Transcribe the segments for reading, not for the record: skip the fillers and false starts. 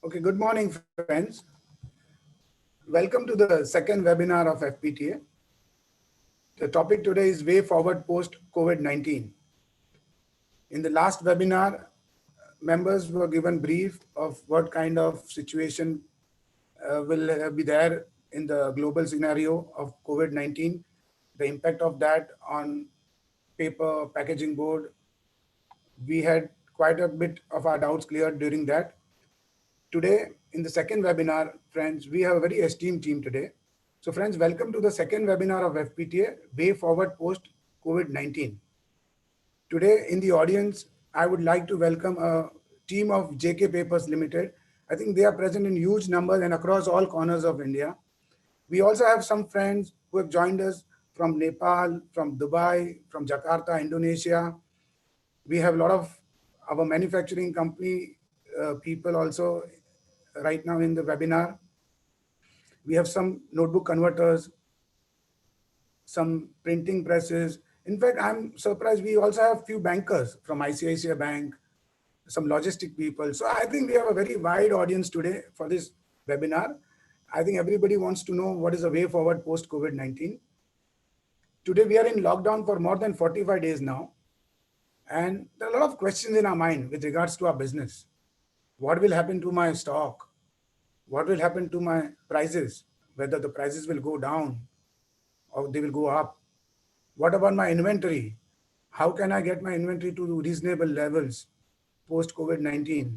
Okay, good morning, friends. Welcome to the second webinar of FPTA. The topic today is Way Forward Post COVID-19. In the last webinar, members were given brief of what kind of situation will be there in the global scenario of COVID-19, the impact of that on paper, packaging board. We had quite a bit of our doubts cleared during that. Today, in the second webinar, friends, we have a very esteemed team today. So friends, welcome to the second webinar of FPTA, Way Forward Post COVID-19. Today in the audience, I would like to welcome a team of JK Papers Limited. I think they are present in huge numbers and across all corners of India. We also have some friends who have joined us from Nepal, from Dubai, from Jakarta, Indonesia. We have a lot of our manufacturing company people also right now in the webinar. We have some notebook converters, some printing presses. In fact, I'm surprised we also have few bankers from ICICI Bank, some logistic people. So I think we have a very wide audience today for this webinar. I think everybody wants to know what is the way forward post COVID-19. Today we are in lockdown for more than 45 days now. And there are a lot of questions in our mind with regards to our business. What will happen to my stock? What will happen to my prices? Whether the prices will go down or they will go up. What about my inventory? How can I get my inventory to reasonable levels post COVID-19?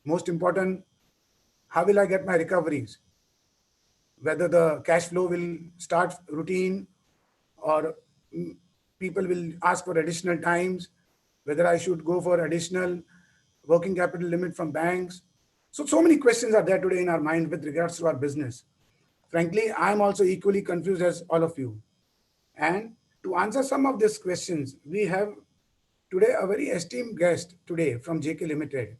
Most important, how will I get my recoveries? Whether the cash flow will start routine or people will ask for additional times, whether I should go for additional working capital limit from banks. So many questions are there today in our mind with regards to our business. Frankly, I'm also equally confused as all of you. And to answer some of these questions, we have today a very esteemed guest today from JK Limited.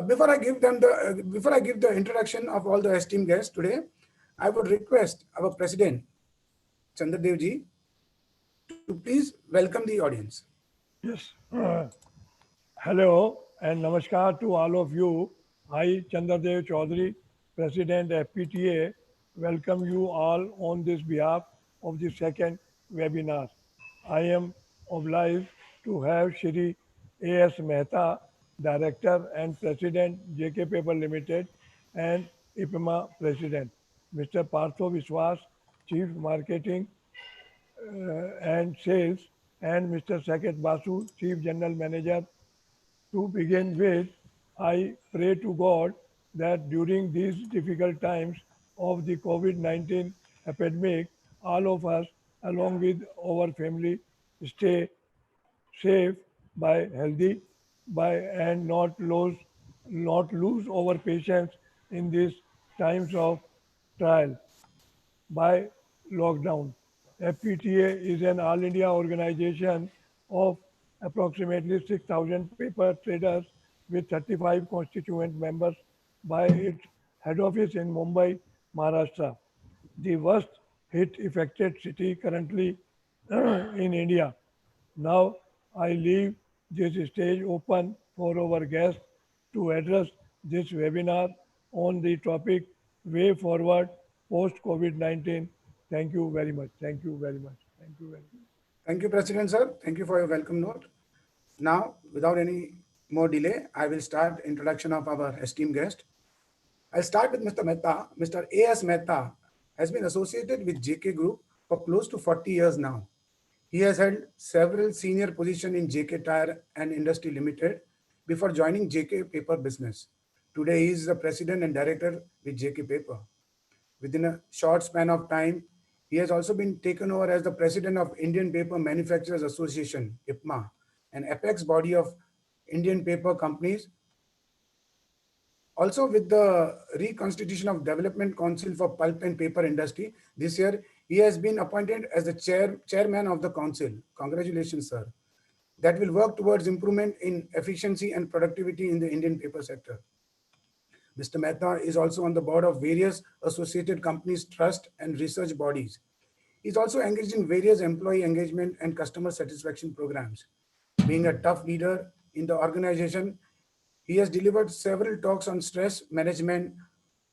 Before I give the introduction of all the esteemed guests today, I would request our president Chandradev ji to please welcome the audience. Yes. Hello and namaskar to all of you. I, Chandradev Chaudhary, President FPTA, welcome you all on this behalf of the second webinar. I am obliged to have Shri A.S. Mehta, Director and President JK Paper Limited and IPMA President, Mr. Partho Viswas, Chief Marketing and Sales, and Mr. Saket Basu, Chief General Manager. To begin with, I pray to God that during these difficult times of the COVID-19 epidemic, all of us, along with our family, stay safe, by healthy, by and not lose our patience in these times of trial by lockdown. FPTA is an all India organization of approximately 6,000 paper traders with 35 constituent members by its head office in Mumbai, Maharashtra, the worst hit affected city currently in India. Now I leave this stage open for our guests to address this webinar on the topic Way Forward Post COVID-19. Thank you very much. Thank you very much. Thank you very much. Thank you, President sir. Thank you for your welcome note. Now, without any more delay, I will start introduction of our esteemed guest. I'll start with Mr. Mehta. Mr. A.S. Mehta has been associated with JK Group for close to 40 years now. He has held several senior positions in JK Tire and Industry Limited before joining JK Paper business. Today, he is the president and director with JK Paper. Within a short span of time, he has also been taken over as the president of Indian Paper Manufacturers Association, IPMA, an apex body of Indian paper companies. Also, with the reconstitution of Development Council for Pulp and Paper Industry, this year he has been appointed as the chairman of the council. Congratulations, sir. That will work towards improvement in efficiency and productivity in the Indian paper sector. Mr. Mehta is also on the board of various associated companies, trust and research bodies. He is also engaged in various employee engagement and customer satisfaction programs. Being a tough leader in the organization, He has delivered several talks on stress management,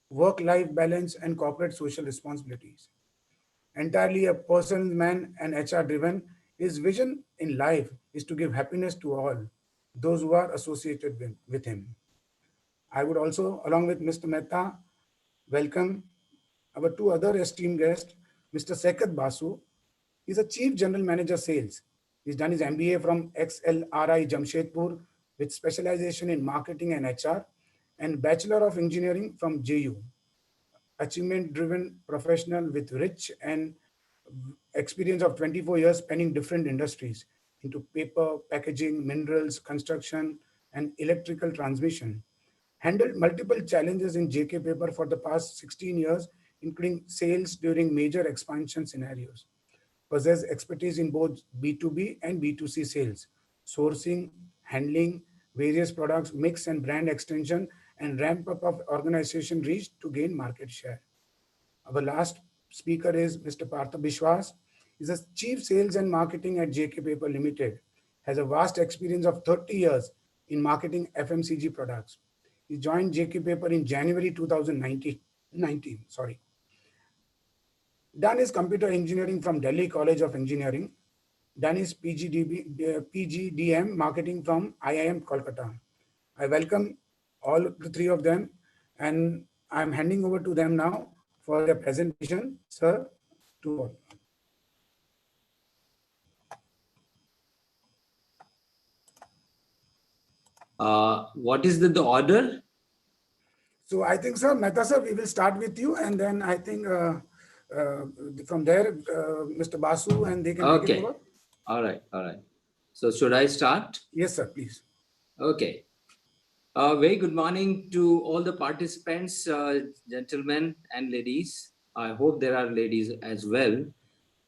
work-life balance, and corporate social responsibilities. Entirely a personal man and HR driven, his vision in life is to give happiness to all those who are associated with him. I would also, along with Mr. Mehta, welcome our two other esteemed guests, Mr. Sekat Basu. He's a Chief General Manager Sales. He's done his MBA from XLRI Jamshedpur with specialization in marketing and HR and Bachelor of Engineering from JU. Achievement-driven professional with rich and experience of 24 years spanning different industries into paper, packaging, minerals, construction, and electrical transmission. Handled multiple challenges in JK Paper for the past 16 years, including sales during major expansion scenarios. Possess expertise in both B2B and B2C sales, sourcing, handling various products, mix and brand extension, and ramp up of organization reach to gain market share. Our last speaker is Mr. Partha Bishwas. He's a Chief Sales and Marketing at JK Paper Limited. Has a vast experience of 30 years in marketing FMCG products. He joined JK Paper in January 2019. Sorry. Done his computer engineering from Delhi College of Engineering. Done his PGDM marketing from IIM Kolkata. I welcome all the three of them and I'm handing over to them now for their presentation. Sir, to all. What is the order? So I think, sir, Mehta sir, we will start with you and then I think from there, Mr. Basu and they can take it Okay. over. All right. All right. So should I start? Yes, sir, please. Okay. Very good morning to all the participants, gentlemen and ladies. I hope there are ladies as well.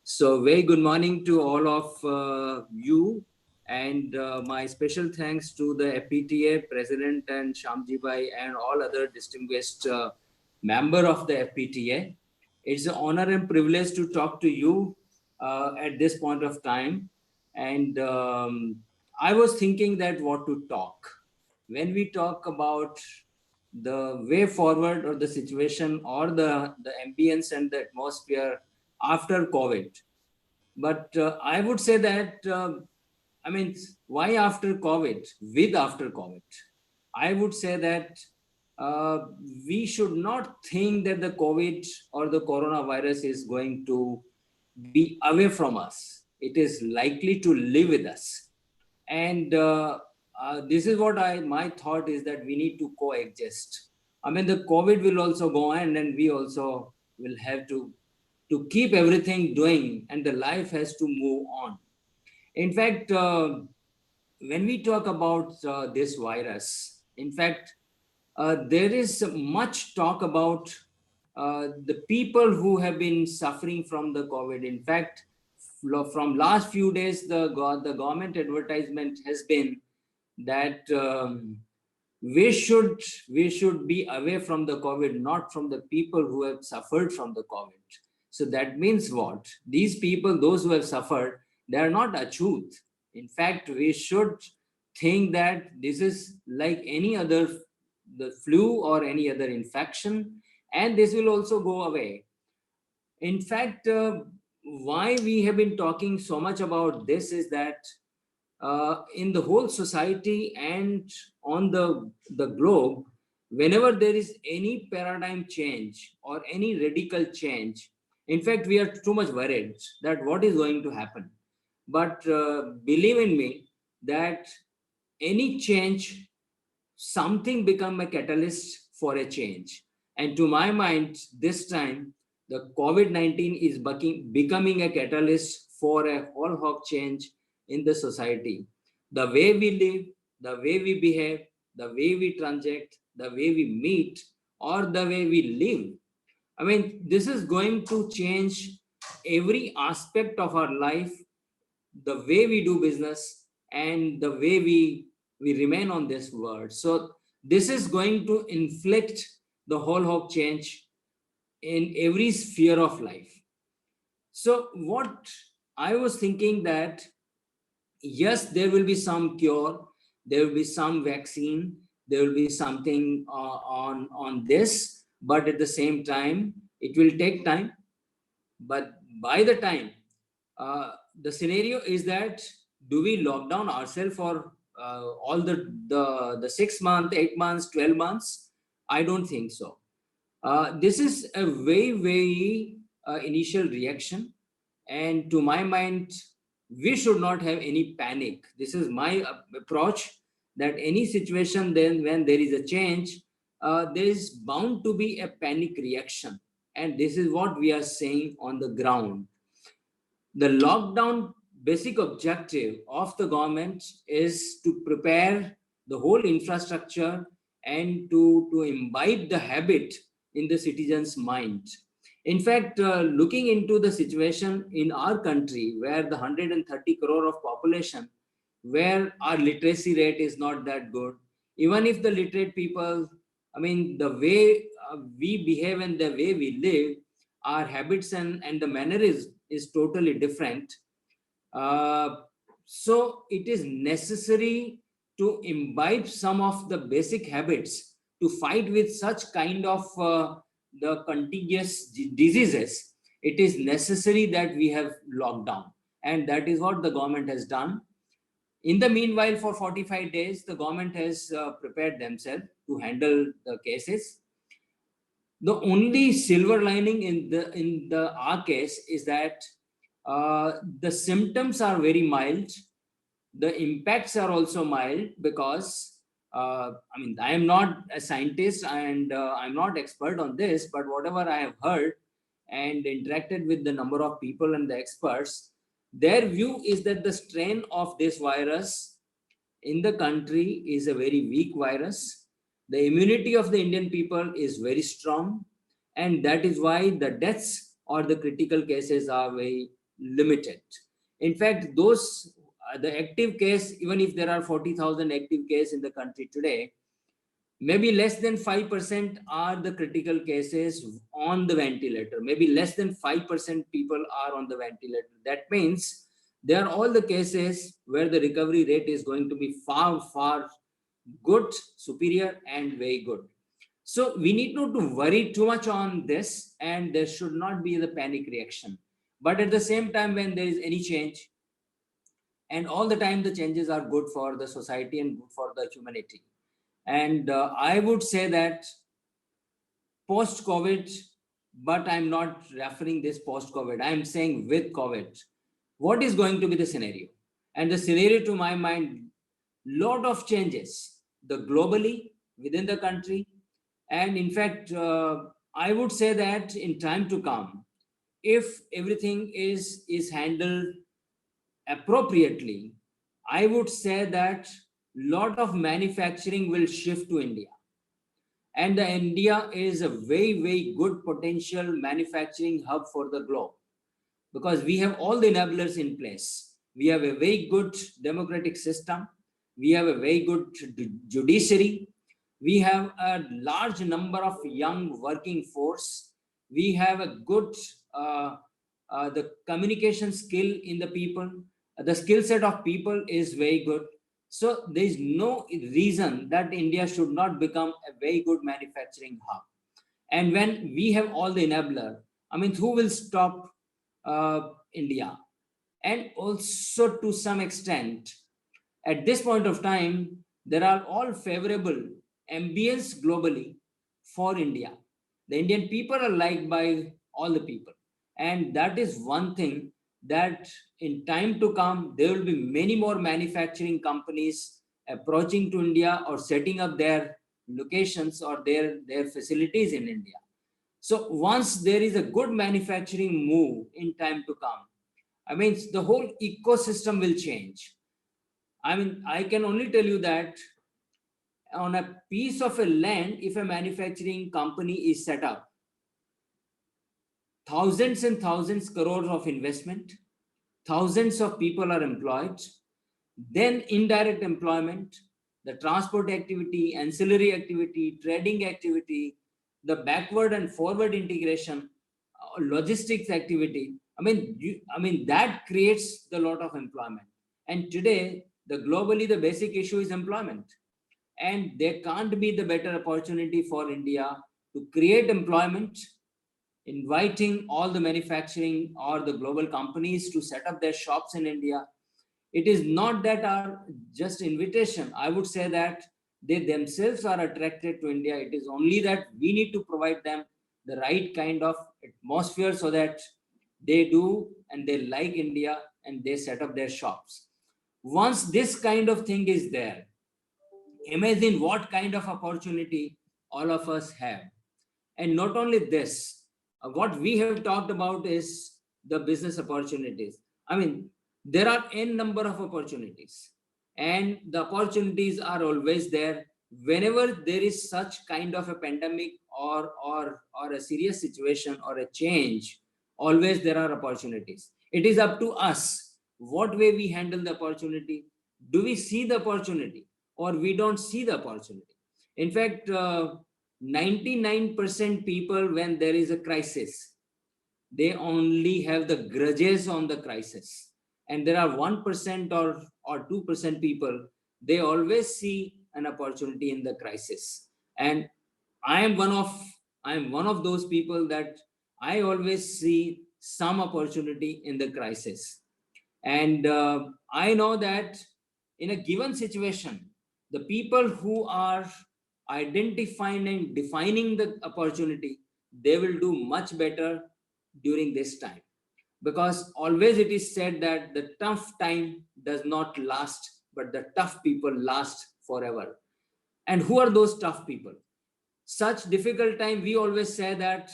So very good morning to all of you, and my special thanks to the FPTA President and Shamji Bhai and all other distinguished member of the FPTA. It's an honor and privilege to talk to you at this point of time. And I was thinking that what to talk. When we talk about the way forward or the situation or the ambience and the atmosphere after COVID. But I would say that, I mean, why after COVID? With after COVID. I would say that uh, we should not think that the COVID or the coronavirus is going to be away from us. It is likely to live with us. And this is what my thought is that we need to coexist. I mean, the COVID will also go on, and we also will have to keep everything doing, and the life has to move on. In fact, when we talk about this virus, in fact, there is much talk about the people who have been suffering from the COVID. In fact, from last few days, the government advertisement has been that we should be away from the COVID, not from the people who have suffered from the COVID. So that means what? These people, those who have suffered, they are not achut. In fact, we should think that this is like any other the flu or any other infection, and this will also go away. In fact, why we have been talking so much about this is that in the whole society and on the globe, whenever there is any paradigm change or any radical change, in fact, we are too much worried that what is going to happen. But believe in me that any change, something become a catalyst for a change. And to my mind, this time, the COVID-19 is becoming a catalyst for a whole hog change in the society. The way we live, the way we behave, the way we transact, the way we meet, or the way we live. I mean, this is going to change every aspect of our life, the way we do business and the way we remain on this world. So this is going to inflict the whole of change in every sphere of life. So what I was thinking that yes, there will be some cure, there will be some vaccine, there will be something on this, but at the same time, it will take time. But by the time, the scenario is that, do we lock down ourselves for all the 6 months, 8 months, 12 months? I don't think so. This is a very initial reaction, and to my mind, we should not have any panic. This is my approach, that any situation, then when there is a change, there is bound to be a panic reaction, and this is what we are saying on the ground. The lockdown basic objective of the government is to prepare the whole infrastructure and to imbibe the habit in the citizens' mind. In fact, looking into the situation in our country, where the 130 crore of population, where our literacy rate is not that good, even if the literate people, I mean, the way we behave and the way we live, our habits and the manner is totally different. Uh, so it is necessary to imbibe some of the basic habits to fight with such kind of the contagious diseases. It is necessary that we have lockdown, and that is what the government has done. In the meanwhile, for 45 days, the government has prepared themselves to handle the cases. The only silver lining in the our case is that the symptoms are very mild. The impacts are also mild, because I mean, I am not a scientist, and I'm not expert on this, but whatever I have heard and interacted with the number of people and the experts, their view is that the strain of this virus in the country is a very weak virus. The immunity of the Indian people is very strong, and that is why the deaths or the critical cases are very limited. In fact, those the active case, even if there are 40,000 active cases in the country today, maybe less than 5% are the critical cases on the ventilator. Maybe less than 5% people are on the ventilator. That means they are all the cases where the recovery rate is going to be far good, superior, and very good. So we need not to worry too much on this, and there should not be the panic reaction. But at the same time, when there is any change, and all the time the changes are good for the society and good for the humanity. And I would say that post-COVID, but I'm not referring this post-COVID, I'm saying with COVID, what is going to be the scenario? And the scenario, to my mind, lot of changes, the globally, within the country. And in fact, I would say that in time to come, if everything is handled appropriately, I would say that lot of manufacturing will shift to India. And the India is a very good potential manufacturing hub for the globe, because we have all the enablers in place. We have a very good democratic system. We have a very good judiciary. We have a large number of young working force. We have a good the communication skill in the people. The skill set of people is very good. So there is no reason that India should not become a very good manufacturing hub. And when we have all the enabler, I mean, who will stop India? And also, to some extent, at this point of time, there are all favorable ambience globally for India. The Indian people are liked by all the people. And that is one thing, that in time to come, there will be many more manufacturing companies approaching to India or setting up their locations or their facilities in India. So once there is a good manufacturing move in time to come, I mean, the whole ecosystem will change. I mean, I can only tell you that on a piece of a land, if a manufacturing company is set up, thousands and thousands crores of investment, thousands of people are employed, then indirect employment, the transport activity, ancillary activity, trading activity, the backward and forward integration, logistics activity. I mean that creates a lot of employment. And today, the globally the basic issue is employment. and there can't be the better opportunity for India to create employment, inviting all the manufacturing or the global companies to set up their shops in India. It is not that our just invitation. I would say that they themselves are attracted to India. It is only that we need to provide them the right kind of atmosphere so that they do and they like India and they set up their shops. Once this kind of thing is there, imagine what kind of opportunity all of us have. And not only this, what we have talked about is the business opportunities. I mean, there are n number of opportunities, and the opportunities are always there. Whenever there is such kind of a pandemic or a serious situation or a change, always there are opportunities. It is up to us what way we handle the opportunity. Do we see the opportunity or we don't see the opportunity? In fact, 99% people, when there is a crisis, they only have the grudges on the crisis. And there are 1% or 2% people, they always see an opportunity in the crisis. And I am one of I am one of those people that I always see some opportunity in the crisis. And I know that in a given situation, the people who are identifying and defining the opportunity, they will do much better during this time. Because always it is said that the tough time does not last, but the tough people last forever. And who are those tough people? Such difficult time, we always say that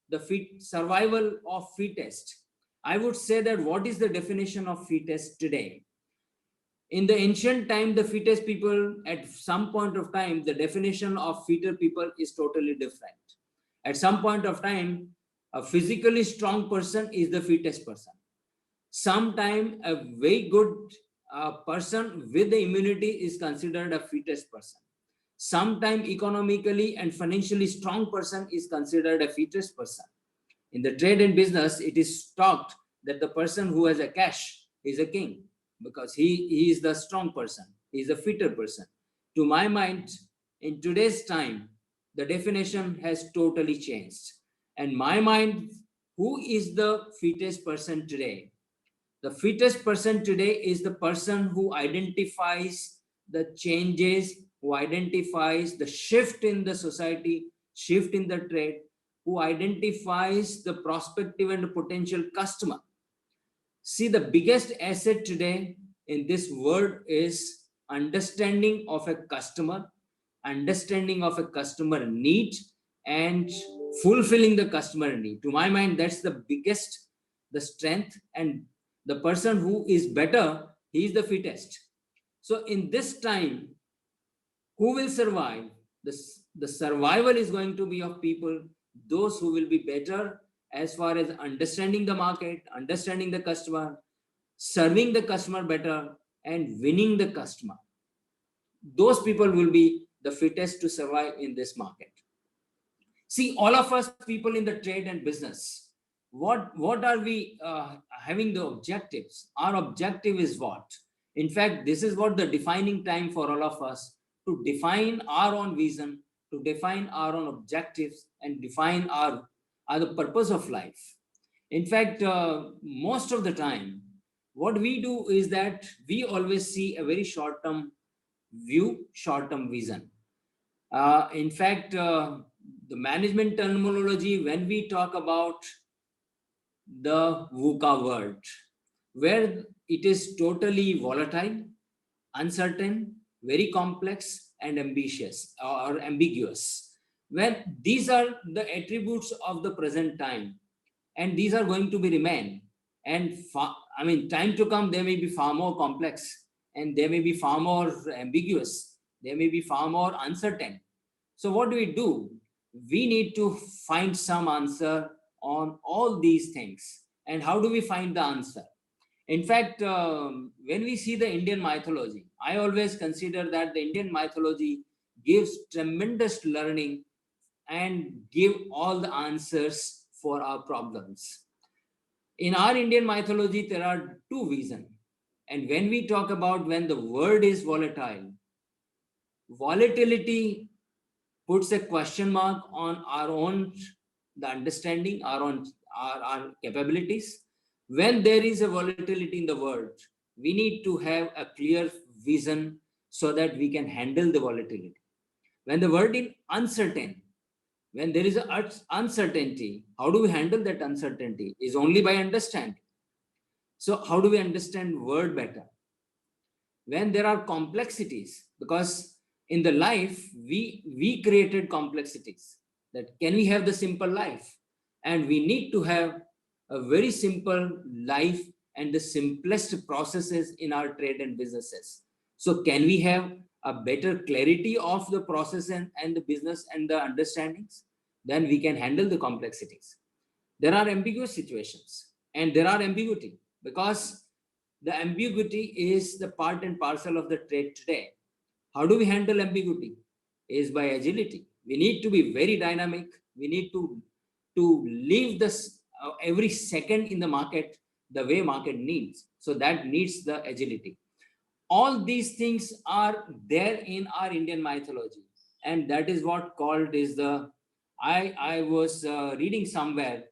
the survival of fittest. I would say that what is the definition of fittest today? In the ancient time, the fittest people, at some point of time, the definition of fitter people is totally different. At some point of time, a physically strong person is the fittest person. Sometime a very good person with the immunity is considered a fittest person. Sometime economically and financially strong person is considered a fittest person. In the trade and business, it is talked that the person who has a cash is a king because he is the strong person, he is a fitter person. To my mind, in today's time, the definition has totally changed. And my mind, who is the fittest person today? The fittest person today is the person who identifies the changes, who identifies the shift in the society, shift in the trade, who identifies the prospective and potential customer. See, the biggest asset today in this world is understanding of a customer, understanding of a customer need, and fulfilling the customer need. To my mind, that's the biggest, the strength, and the person who is better, he is the fittest. So in this time, who will survive? The survival is going to be of people, those who will be better as far as understanding the market, understanding the customer, serving the customer better, and winning the customer. Those people will be the fittest to survive in this market. See, all of us people in the trade and business, what are we having the objectives? Our objective is what? In fact, this is what the defining time for all of us, to define our own vision, to define our own objectives, and define our the purpose of life. In fact, most of the time, what we do is that we always see a very short-term view, short-term vision. In fact, the management terminology, when we talk about the VUCA world, where it is totally volatile, uncertain, very complex, and ambitious or ambiguous. When these are the attributes of the present time, and these are going to be remain. And I mean, time to come, they may be far more complex, and they may be far more ambiguous. They may be far more uncertain. So what do? We need to find some answer on all these things. And how do we find the answer? In fact, when we see the Indian mythology, I always consider that the Indian mythology gives tremendous learning and give all the answers for our problems. In our Indian mythology, there are two visions. And when we talk about when the world is volatile, volatility puts a question mark on our own the understanding, our capabilities. When there is a volatility in the world, we need to have a clear vision so that we can handle the volatility. When the world is uncertain, when there is a uncertainty, how do we handle that uncertainty? Is only by understanding. So how do we understand world better? When there are complexities, because in the life we created complexities, that can we have the simple life, and we need to have a very simple life and the simplest processes in our trade and businesses. So can we have a better clarity of the process and the business and the understandings, then we can handle the complexities. There are ambiguous situations and there are ambiguity, because the ambiguity is the part and parcel of the trade today. How do we handle ambiguity? Is by agility. We need to be very dynamic. We need to live this every second in the market the way market needs. So that needs the agility. All these things are there in our Indian mythology, and that is what called is the. I was reading somewhere.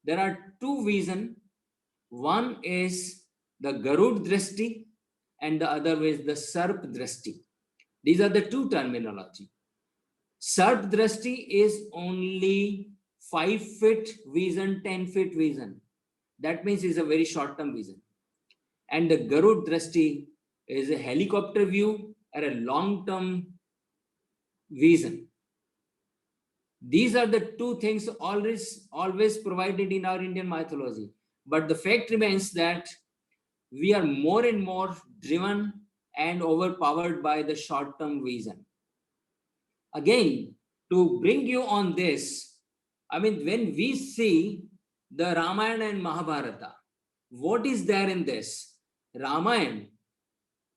There are two reasons. One is the Garud Drishti and the other is the Sarp Drishti. These are the two terminology. Sarp Drishti is only 5 feet vision, 10 feet vision. That means it's a very short term vision. And the Garud Drishti is a helicopter view or a long term vision. These are the two things always provided in our Indian mythology. But the fact remains that we are more and more driven and overpowered by the short-term vision. Again, to bring you on this, I mean, when we see the Ramayana and Mahabharata, what is there in this? Ramayana,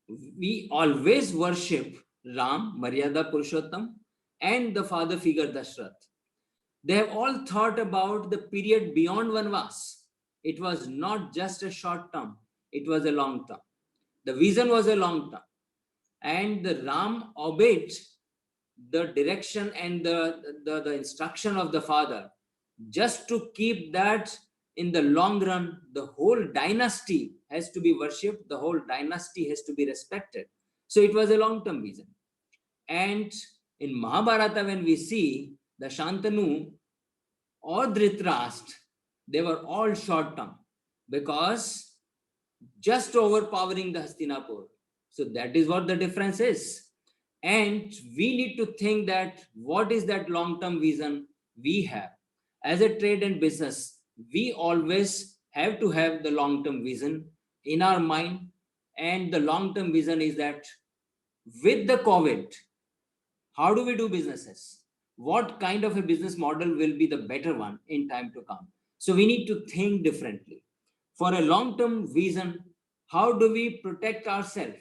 we always worship Ram, Maryada Purushottam, and the father figure Dashrath. They have all thought about the period beyond Vanvas. It was not just a short term, it was a long term. The vision was a long term. And the Ram obeyed the direction and the instruction of the father just to keep that in the long run. The whole dynasty has to be worshipped, the whole dynasty has to be respected. So it was a long term vision. And in Mahabharata, when we see the Shantanu or Dhritarashtra, they were all short term, because just overpowering the Hastinapur. So that is what the difference is. And we need to think that what is that long term vision we have. As a trade and business, we always have to have the long term vision in our mind. And the long term vision is that with the COVID, how do we do businesses? What kind of a business model will be the better one in time to come? So we need to think differently. For a long-term vision, how do we protect ourselves?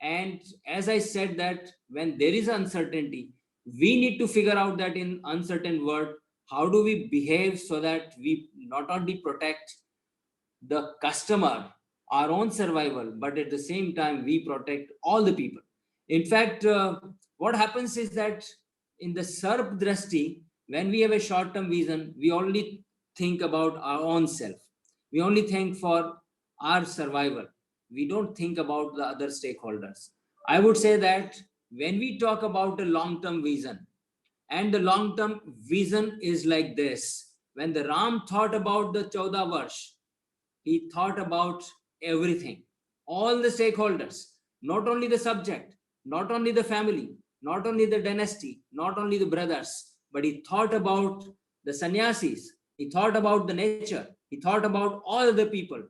And as I said that when there is uncertainty, we need to figure out that in uncertain world, how do we behave so that we not only protect the customer, our own survival, but at the same time, we protect all the people. In fact, what happens is that in the Sarp Drashti, when we have a short-term vision, we only think about our own self. We only think for our survival. We don't think about the other stakeholders. I would say that when we talk about the long-term vision, and the long-term vision is like this. When the Ram thought about the Chauda Varsh, he thought about everything, all the stakeholders, not only the subject, not only the family, not only the dynasty, not only the brothers, but he thought about the sannyasis, he thought about the nature, he thought about all the people.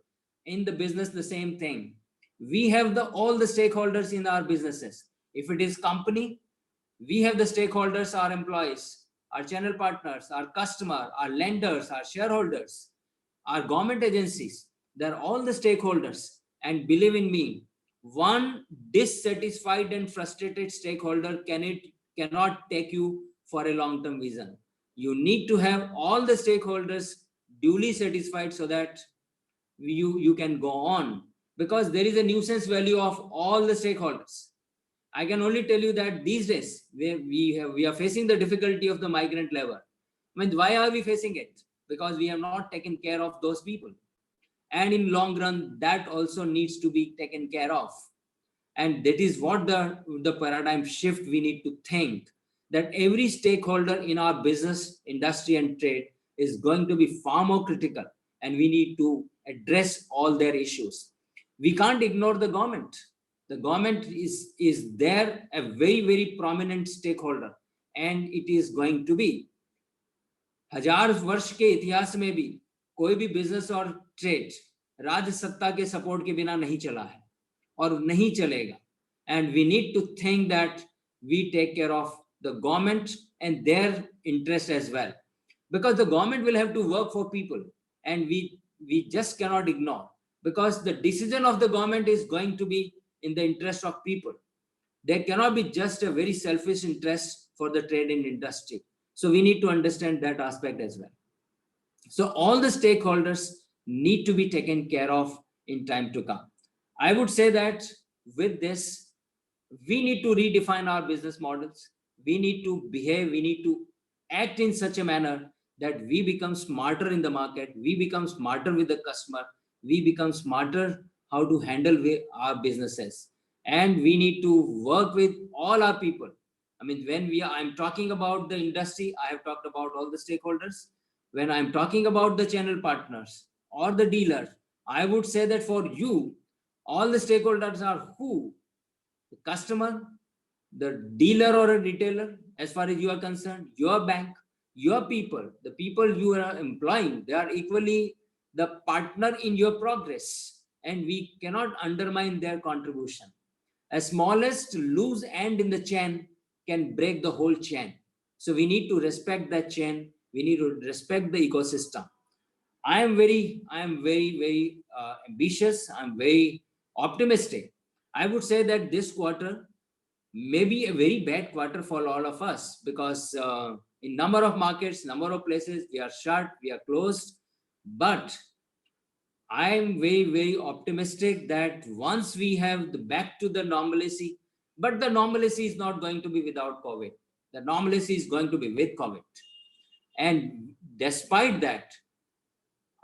In the business, the same thing. We have all the stakeholders in our businesses. If it is company, we have the stakeholders, our employees, our channel partners, our customer, our lenders, our shareholders, our government agencies. They're all the stakeholders. And believe in me, one dissatisfied and frustrated stakeholder cannot take you for a long-term vision. You need to have all the stakeholders duly satisfied so that you can go on, because there is a nuisance value of all the stakeholders. I can only tell you that these days we are facing the difficulty of the migrant labor. I mean, why are we facing it? Because we have not taken care of those people. And in long run, that also needs to be taken care of. And that is what the paradigm shift we need to think, that every stakeholder in our business, industry and trade is going to be far more critical, and we need to address all their issues. We can't ignore the government. The government is there, a very, very prominent stakeholder, and it is going to be. हजार वर्ष के इतिहास में भी कोई भी business और trade राज्य सत्ता के सपोर्ट के बिना नहीं चला है और नहीं चलेगा. And we need to think that we take care of the government and their interest as well, because the government will have to work for people, and we just cannot ignore, because the decision of the government is going to be in the interest of people. There cannot be just a very selfish interest for the trade and industry. So we need to understand that aspect as well. So all the stakeholders need to be taken care of in time to come. I would say that with this, we need to redefine our business models. We need to behave, we need to act in such a manner that we become smarter in the market, we become smarter with the customer, we become smarter how to handle our businesses. And we need to work with all our people. I mean, when I'm talking about the industry, I have talked about all the stakeholders. When I'm talking about the channel partners or the dealer, I would say that for you, all the stakeholders are who? The customer, the dealer or a retailer, as far as you are concerned, your bank, your people, the people you are employing, they are equally the partner in your progress, and we cannot undermine their contribution. A smallest loose end in the chain can break the whole chain. So we need to respect that chain. We need to respect the ecosystem. I am very, very ambitious. I'm very optimistic. I would say that this quarter may be a very bad quarter for all of us, because in number of markets, number of places, we are shut, we are closed. But I am very, very optimistic that once we have back to the normalcy, but the normalcy is not going to be without COVID. The normalcy is going to be with COVID. And despite that,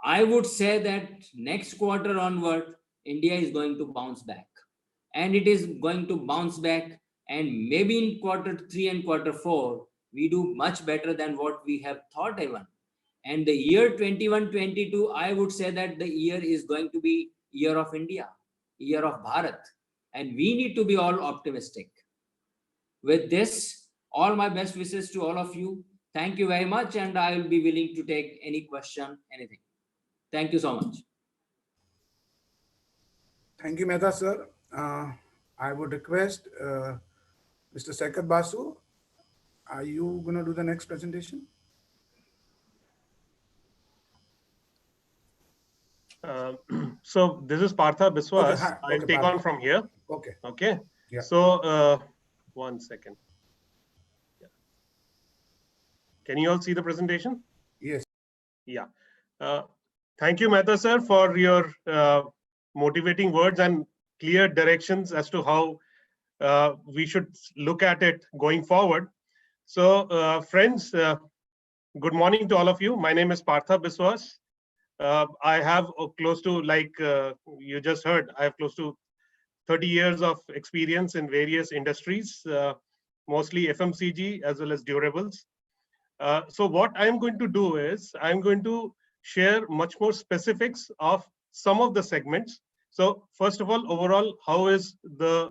I would say that next quarter onward, India is going to bounce back. And it is going to bounce back. And maybe in quarter 3 and quarter 4, we do much better than what we have thought even. And the year 21-22, I would say that the year is going to be year of India, year of Bharat. And we need to be all optimistic. With this, all my best wishes to all of you. Thank you very much. And I will be willing to take any question, anything. Thank you so much. Thank you, Mehta sir. I would request Mr. Sekat Basu, are you going to do the next presentation? So this is Partha Biswas. Okay, I'll take Partha. on from here. Okay. Okay. Yeah. So 1 second. Yeah. Can you all see the presentation? Yes. Yeah. Thank you, Mehta sir, for your motivating words and clear directions as to how we should look at it going forward. So friends, good morning to all of you. My name is Partha Biswas. I have close to, like you just heard, I have close to 30 years of experience in various industries, mostly FMCG as well as durables. So what I'm going to do is I'm going to share much more specifics of some of the segments. So first of all, overall, how is the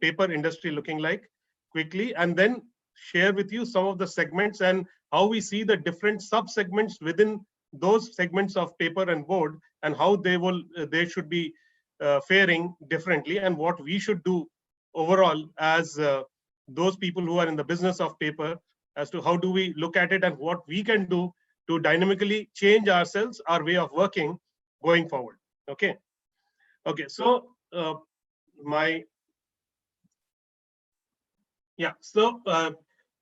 paper industry looking like quickly, and then share with you some of the segments and how we see the different sub-segments within those segments of paper and board, and how they should be faring differently, and what we should do overall as those people who are in the business of paper, as to how do we look at it and what we can do to dynamically change ourselves, our way of working going forward. Okay. So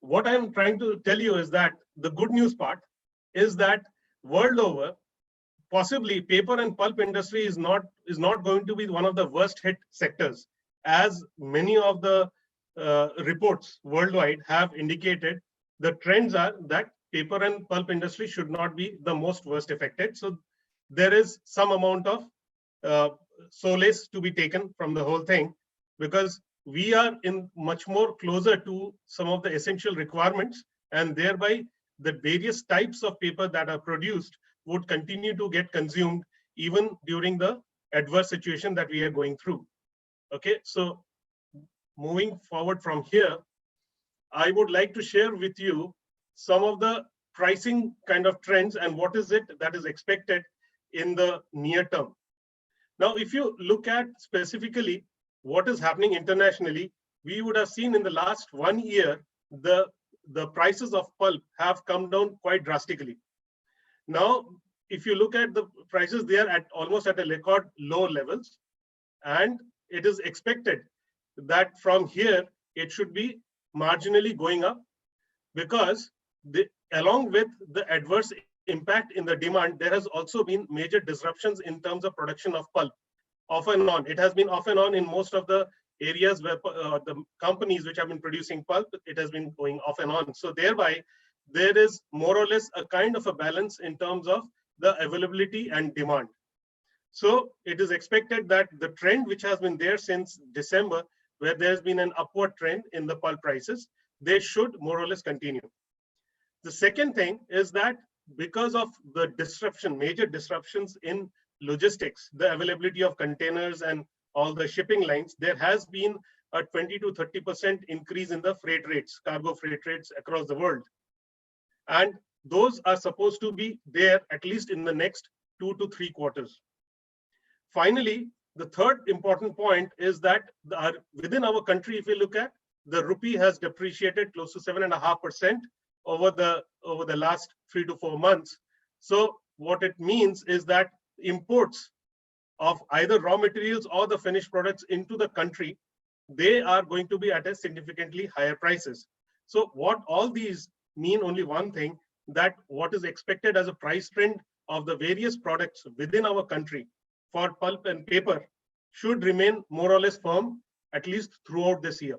what I'm trying to tell you is that the good news part is that world over, possibly paper and pulp industry is not going to be one of the worst hit sectors, as many of the reports worldwide have indicated the trends are that paper and pulp industry should not be the most worst affected. So there is some amount of uh, solace to be taken from the whole thing, because we are in much more closer to some of the essential requirements, and thereby the various types of paper that are produced would continue to get consumed even during the adverse situation that we are going through. Okay, so moving forward from here, I would like to share with you some of the pricing kind of trends and what is it that is expected in the near term. Now, if you look at specifically what is happening internationally, we would have seen in the last 1 year, the prices of pulp have come down quite drastically. Now, if you look at the prices, they are at almost at a record low levels. And it is expected that from here, it should be marginally going up, because along with the adverse impact in the demand, there has also been major disruptions in terms of production of pulp. Off and on, it has been off and on in most of the areas where the companies which have been producing pulp, it has been going off and on. So thereby, there is more or less a kind of a balance in terms of the availability and demand. So it is expected that the trend which has been there since December, where there's been an upward trend in the pulp prices, they should more or less continue. The second thing is that because of the disruption, major disruptions in logistics, the availability of containers and all the shipping lines, there has been a 20 to 30% increase in the freight rates, cargo freight rates across the world. And those are supposed to be there at least in the next 2 to 3 quarters. Finally, the third important point is that within our country, if we look at, the rupee has depreciated close to 7.5% over the last 3 to 4 months. So what it means is that imports of either raw materials or the finished products into the country, they are going to be at a significantly higher prices. So what all these mean, only one thing, that what is expected as a price trend of the various products within our country for pulp and paper should remain more or less firm, at least throughout this year.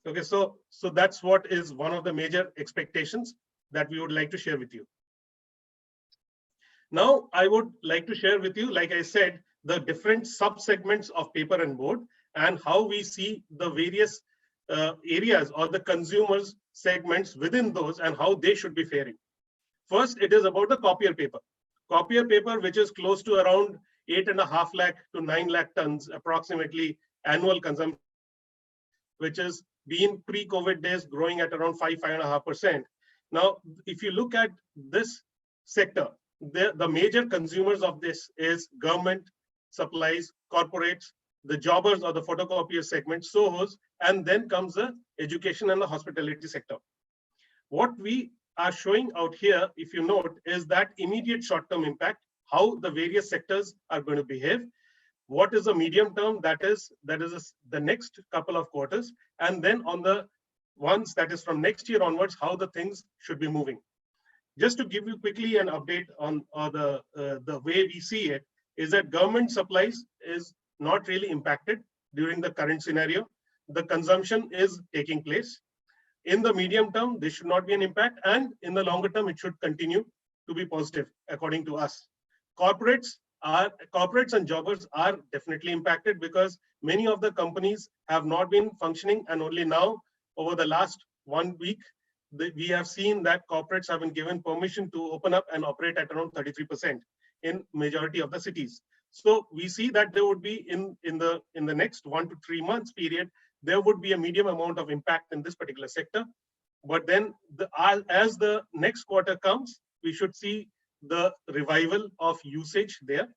Okay, so that's what is one of the major expectations that we would like to share with you. Now, I would like to share with you, like I said, the different sub-segments of paper and board and how we see the various areas or the consumers segments within those and how they should be faring. First, it is about the copier paper. Copier paper, which is close to around 8.5 lakh to 9 lakh tons approximately annual consumption, which is been pre-COVID days growing at around 5.5%. Now, if you look at this sector, the major consumers of this is government, supplies, corporates, the jobbers or the photocopier segment, SOHOs, and then comes the education and the hospitality sector. What we are showing out here, if you note, is that immediate short-term impact, how the various sectors are going to behave. What is the medium term? That is the next couple of quarters, and then on the ones that is from next year onwards, how the things should be moving. Just to give you quickly an update on the way we see it, is that government supplies is not really impacted during the current scenario. The consumption is taking place. In the medium term, there should not be an impact, and in the longer term, it should continue to be positive, according to us. Corporates and jobbers are definitely impacted because many of the companies have not been functioning, and only now, over the last 1 week, we have seen that corporates have been given permission to open up and operate at around 33% in majority of the cities. So we see that there would be in the next 1 to 3 months period, there would be a medium amount of impact in this particular sector. But then as the next quarter comes, we should see the revival of usage there.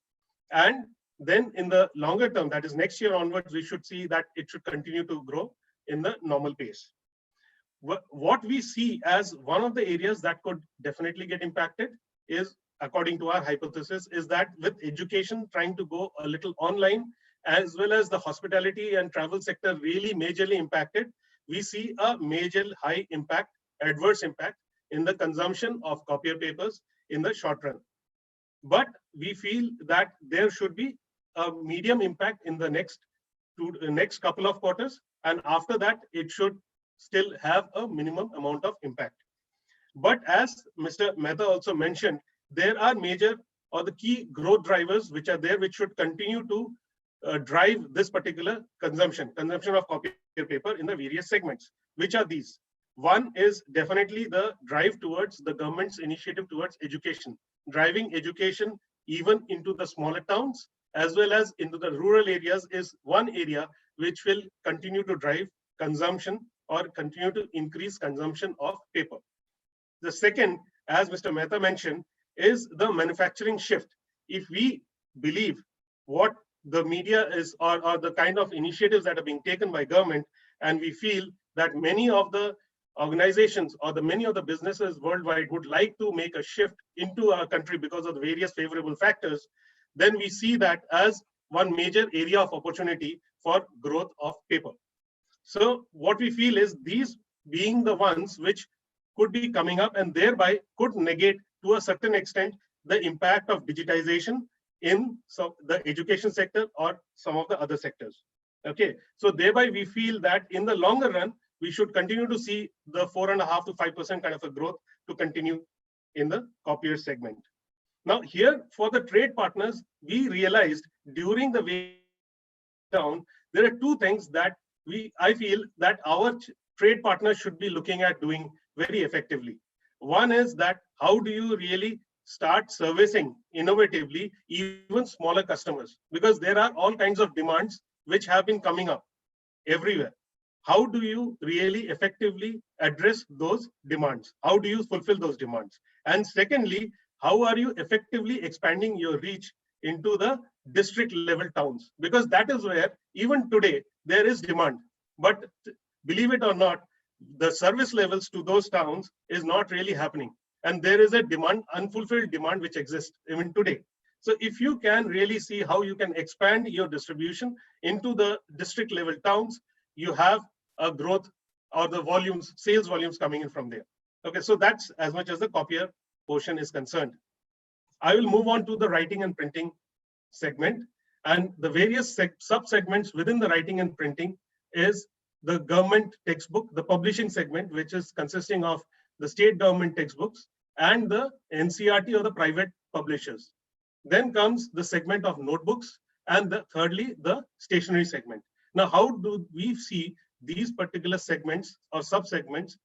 And then in the longer term, that is next year onwards, we should see that it should continue to grow in the normal pace. What we see as one of the areas that could definitely get impacted is, according to our hypothesis, is that with education trying to go a little online, as well as the hospitality and travel sector really majorly impacted, we see a major high impact, adverse impact in the consumption of copier papers in the short run. But we feel that there should be a medium impact in the next couple of quarters, and after that, it should still have a minimum amount of impact. But as Mr. Mehta also mentioned, there are major or the key growth drivers which are there, which should continue to drive this particular consumption of copier paper in the various segments. Which are these? One is definitely the drive towards the government's initiative towards education, driving education even into the smaller towns as well as into the rural areas is one area which will continue to drive consumption or continue to increase consumption of paper. The second, as Mr. Mehta mentioned, is the manufacturing shift. If we believe what the media is or the kind of initiatives that are being taken by government, and we feel that many of the organizations or many of the businesses worldwide would like to make a shift into our country because of the various favorable factors, then we see that as one major area of opportunity for growth of paper. So what we feel is these being the ones which could be coming up and thereby could negate to a certain extent the impact of digitization in the education sector or some of the other sectors. Okay, so thereby we feel that in the longer run, we should continue to see the 4.5 to 5% kind of a growth to continue in the copier segment. Now here for the trade partners, we realized during the way down, there are two things that I feel that our trade partners should be looking at doing very effectively. One is that how do you really start servicing innovatively even smaller customers, because there are all kinds of demands which have been coming up everywhere. How do you really effectively address those demands? How do you fulfill those demands? And secondly, how are you effectively expanding your reach into the district level towns? Because that is where even today there is demand, but believe it or not, the service levels to those towns is not really happening. And there is a demand, unfulfilled demand, which exists even today. So if you can really see how you can expand your distribution into the district level towns, you have a growth or the volumes, sales volumes coming in from there. Okay, so that's as much as the copier portion is concerned. I will move on to the writing and printing segment, and the various sub-segments within the writing and printing is the government textbook, the publishing segment, which is consisting of the state government textbooks and the NCERT or the private publishers. Then comes the segment of notebooks, and thirdly, the stationery segment. Now, how do we see these particular segments or sub-segments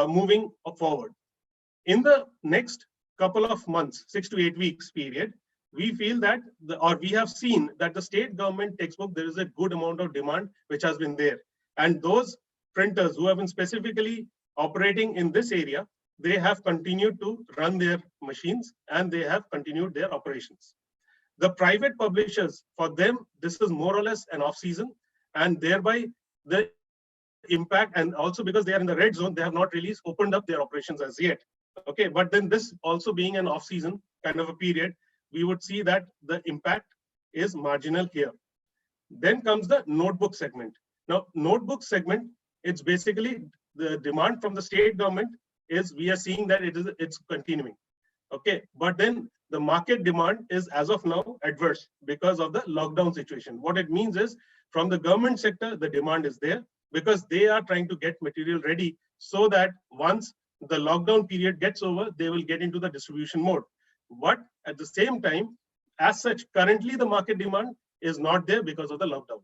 moving forward? In the next couple of months, 6 to 8 weeks period, we feel that, we have seen that the state government textbook, there is a good amount of demand which has been there. And those printers who have been specifically operating in this area, they have continued to run their machines and they have continued their operations. The private publishers, for them, this is more or less an off-season, and thereby the impact, and also because they are in the red zone, they have not really opened up their operations as yet. Okay, but then this also being an off-season kind of a period, we would see that the impact is marginal here. Then comes the notebook segment. Now, notebook segment, it's basically the demand from the state government is, we are seeing that it's continuing. Okay, but then the market demand is as of now adverse because of the lockdown situation. What it means is from the government sector, the demand is there because they are trying to get material ready so that once the lockdown period gets over, they will get into the distribution mode. But at the same time, as such, currently the market demand is not there because of the lockdown.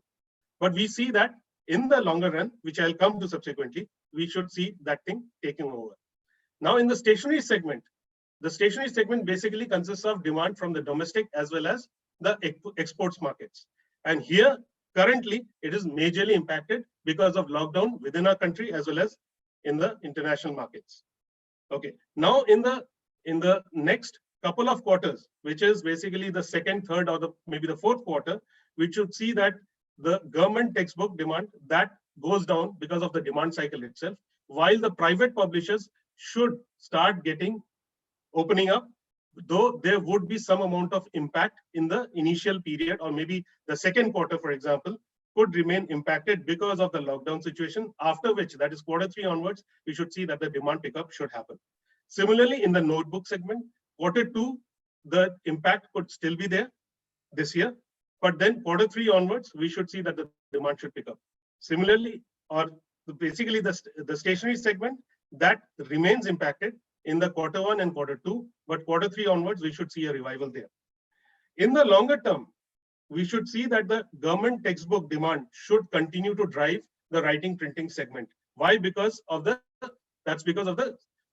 But we see that in the longer run, which I'll come to subsequently, we should see that thing taking over. Now in the stationery segment basically consists of demand from the domestic as well as the exports markets. And here, currently, it is majorly impacted because of lockdown within our country as well as in the international markets. Okay, now in the next couple of quarters, which is basically the second, third, or maybe the fourth quarter, we should see that the government textbook demand that goes down because of the demand cycle itself, while the private publishers should start opening up, though there would be some amount of impact in the initial period, or maybe the second quarter, for example, could remain impacted because of the lockdown situation, after which, that is Q3 onwards, we should see that the demand pickup should happen. Similarly, in the notebook segment, Q2, the impact could still be there this year, but then Q3 onwards, we should see that the demand should pick up. Similarly, or basically the stationery segment, that remains impacted in the Q1 and Q2, but Q3 onwards, we should see a revival there. In the longer term, we should see that the government textbook demand should continue to drive the writing printing segment. Why? That's because of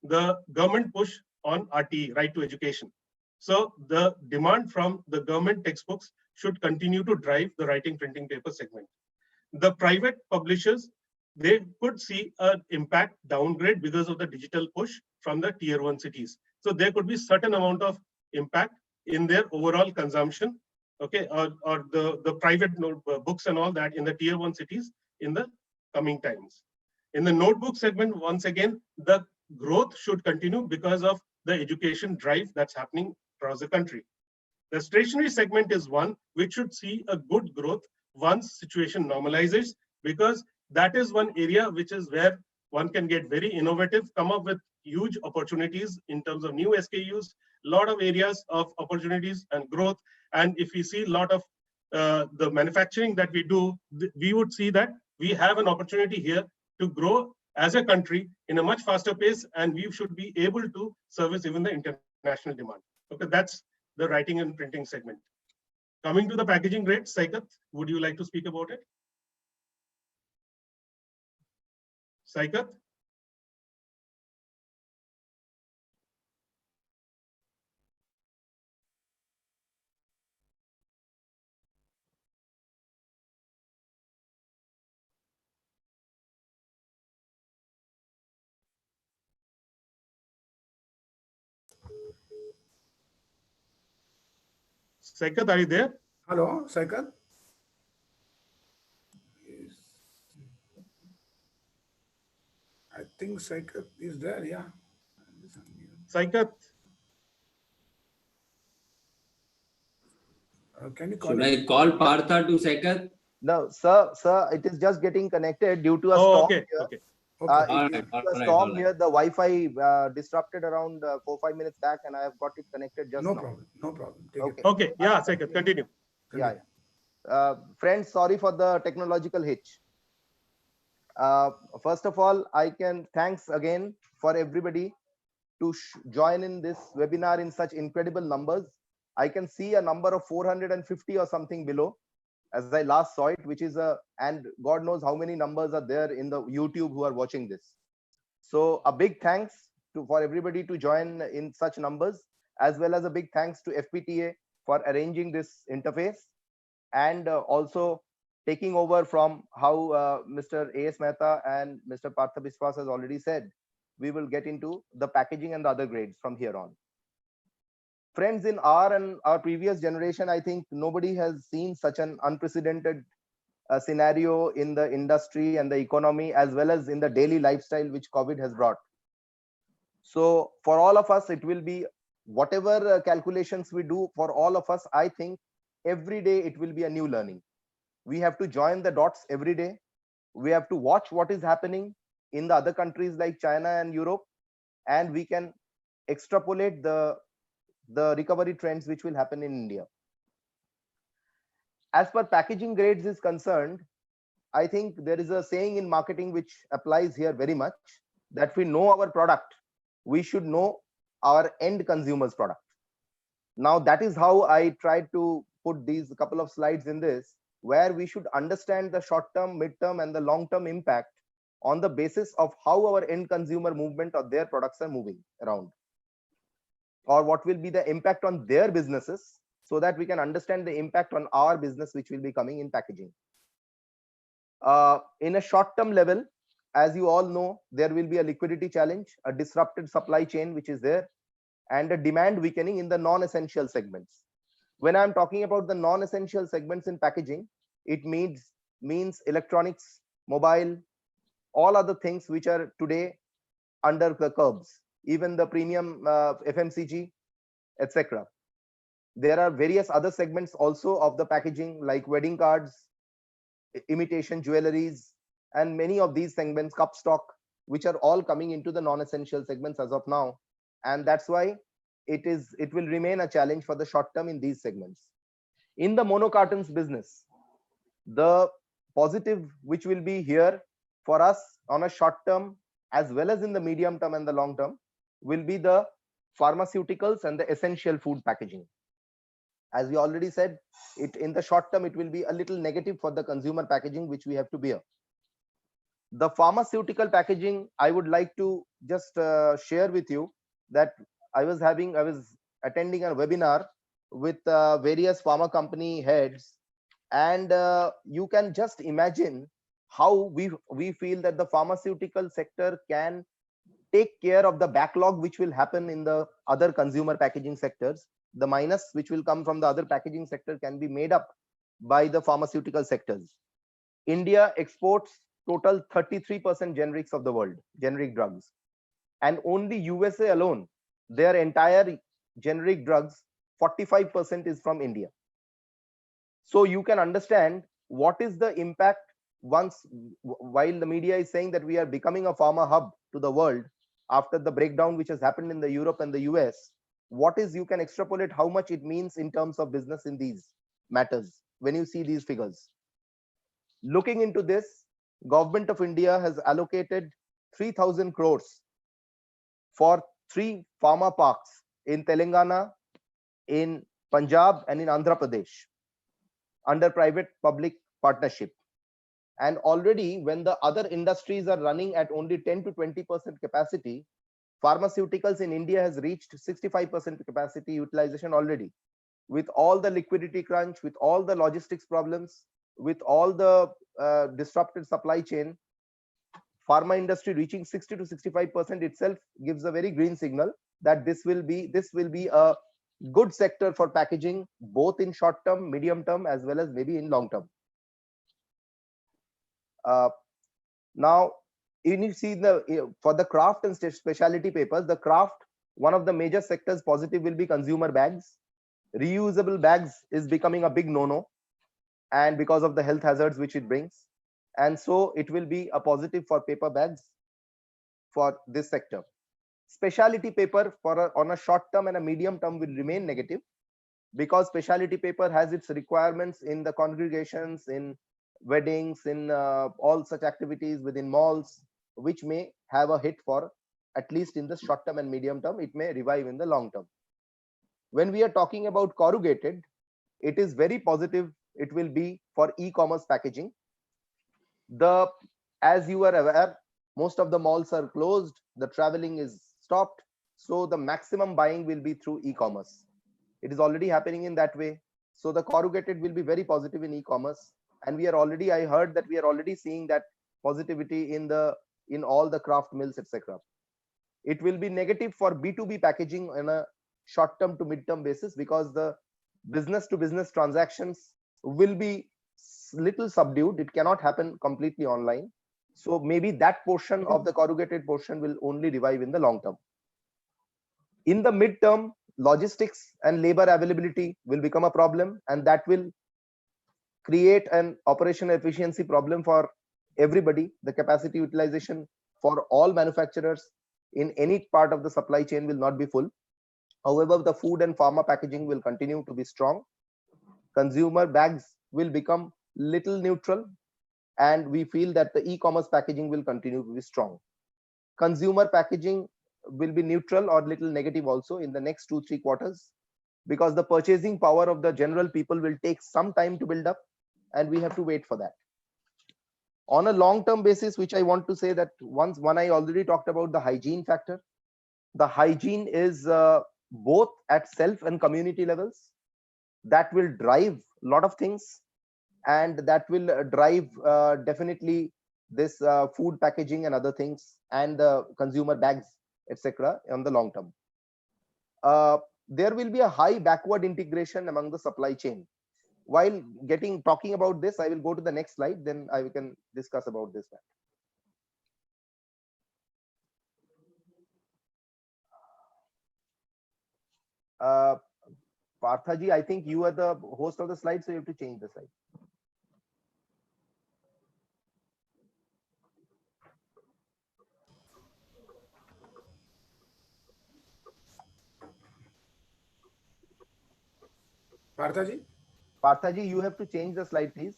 the government push on RTE, right to education. So the demand from the government textbooks should continue to drive the writing printing paper segment. The private publishers, they could see an impact downgrade because of the digital push from the tier 1 cities. So there could be certain amount of impact in their overall consumption, okay, or the private books and all that in the tier 1 cities in the coming times. In the notebook segment, once again, the growth should continue because of the education drive that's happening across the country. The stationery segment is one which should see a good growth once situation normalizes, because that is one area which is where one can get very innovative, come up with huge opportunities in terms of new SKUs, lot of areas of opportunities and growth. And if we see a lot of the manufacturing that we do, we would see that we have an opportunity here to grow as a country in a much faster pace, and we should be able to service even the international demand. Okay, that's the writing and printing segment. Coming to the packaging grade, Saikat, would you like to speak about it? Saikat? Saikat, are you there? Hello, Saikat? I think Saikat is there, yeah. Saikat, Can you call Should him? I call Partha to Sekat? No, sir, it is just getting connected due to a oh, storm okay, here. okay. Okay. All Due right, to all a right, storm all here, right. the Wi-Fi disrupted around 4-5 minutes back, and I have got it connected just No now. problem, no problem. Take Okay. it. Okay, yeah, Saikat, continue. Yeah. Friends, sorry for the technological hitch. First of all, I can thanks again for everybody to join in this webinar in such incredible numbers. I can see a number of 450 or something below, as I last saw it, which is and God knows how many numbers are there in the YouTube who are watching this. So a big thanks for everybody to join in such numbers, as well as a big thanks to FPTA for arranging this interface, and also taking over from how Mr. A.S. Mehta and Mr. Partha Biswas has already said. We will get into the packaging and the other grades from here on. Friends, in our previous generation, I think nobody has seen such an unprecedented scenario in the industry and the economy, as well as in the daily lifestyle which COVID has brought. So for all of us, it will be whatever calculations we do, for all of us, I think every day it will be a new learning. We have to join the dots every day. We have to watch what is happening in the other countries like China and Europe, and we can extrapolate the recovery trends which will happen in India. As per packaging grades is concerned, I think there is a saying in marketing which applies here very much, that we know our product, we should know our end consumer's product. Now that is how I tried to put these couple of slides in this, where we should understand the short-term, mid-term, and the long-term impact on the basis of how our end consumer movement or their products are moving around, or what will be the impact on their businesses, so that we can understand the impact on our business which will be coming in packaging. In a short-term level, as you all know, there will be a liquidity challenge, a disrupted supply chain which is there, and a demand weakening in the non-essential segments. When I'm talking about the non-essential segments in packaging, it means electronics, mobile, all other things which are today under the curbs, even the premium FMCG, etc. There are various other segments also of the packaging, like wedding cards, imitation jewelries, and many of these segments, cup stock, which are all coming into the non-essential segments as of now. And that's why it will remain a challenge for the short term in these segments. In the mono cartons business, the positive which will be here for us on a short term as well as in the medium term and the long term will be the pharmaceuticals and the essential food packaging. As we already said, it in the short term it will be a little negative for the consumer packaging, which we have to bear. The pharmaceutical packaging, I would like to just share with you that I was attending a webinar with various pharma company heads, and you can just imagine how we feel that the pharmaceutical sector can take care of the backlog which will happen in the other consumer packaging sectors. The minus which will come from the other packaging sector can be made up by the pharmaceutical sectors. India exports total 33% generics of the world, generic drugs, and only USA alone, their entire generic drugs, 45% is from India. So you can understand what is the impact once, while the media is saying that we are becoming a pharma hub to the world after the breakdown which has happened in the Europe and the US. What is, you can extrapolate how much it means in terms of business in these matters when you see these figures. Looking into this, Government of India has allocated 3,000 crores for 3 pharma parks in Telangana, in Punjab, and in Andhra Pradesh under private public partnership. And already when the other industries are running at only 10 to 20% capacity, pharmaceuticals in India has reached 65% capacity utilization already. With all the liquidity crunch, with all the logistics problems, with all the disrupted supply chain, pharma industry reaching 60 to 65% itself gives a very green signal that this will be a good sector for packaging, both in short term, medium term, as well as maybe in long term. Now, you see for the craft and specialty papers, the craft, one of the major sectors positive will be consumer bags. Reusable bags is becoming a big no-no, and because of the health hazards which it brings, and so it will be a positive for paper bags for this sector. Specialty paper on a short term and a medium term will remain negative, because specialty paper has its requirements in the congregations, in weddings, in all such activities within malls, which may have a hit for at least in the short term and medium term. It may revive in the long term. When we are talking about corrugated, it is very positive. It will be for e-commerce packaging. As you are aware, most of the malls are closed, the traveling is stopped, so the maximum buying will be through e-commerce. It is already happening in that way. So the corrugated will be very positive in e-commerce, and I heard that we are already seeing that positivity in all the craft mills, etc. It will be negative for B2B packaging on a short term to mid term basis, because the business to business transactions will be little subdued. It cannot happen completely online. So maybe that portion of the corrugated portion will only revive in the long term. In the mid term, logistics and labor availability will become a problem, and that will create an operational efficiency problem for everybody. The capacity utilization for all manufacturers in any part of the supply chain will not be full. However, the food and pharma packaging will continue to be strong. Consumer bags will become little neutral, and we feel that the e-commerce packaging will continue to be strong. Consumer packaging will be neutral or little negative also in the next 2-3 quarters, because the purchasing power of the general people will take some time to build up, and we have to wait for that. On a long term basis, which I want to say that one I already talked about, the hygiene factor. The hygiene is both at self and community levels. That will drive a lot of things, and that will drive definitely this food packaging and other things, and the consumer bags, etc. on the long term. There will be a high backward integration among the supply chain. While talking about this, I will go to the next slide, then I can discuss about this. Parthaji, I think you are the host of the slide, so you have to change the slide. Parthaji? Parthaji, you have to change the slide, please.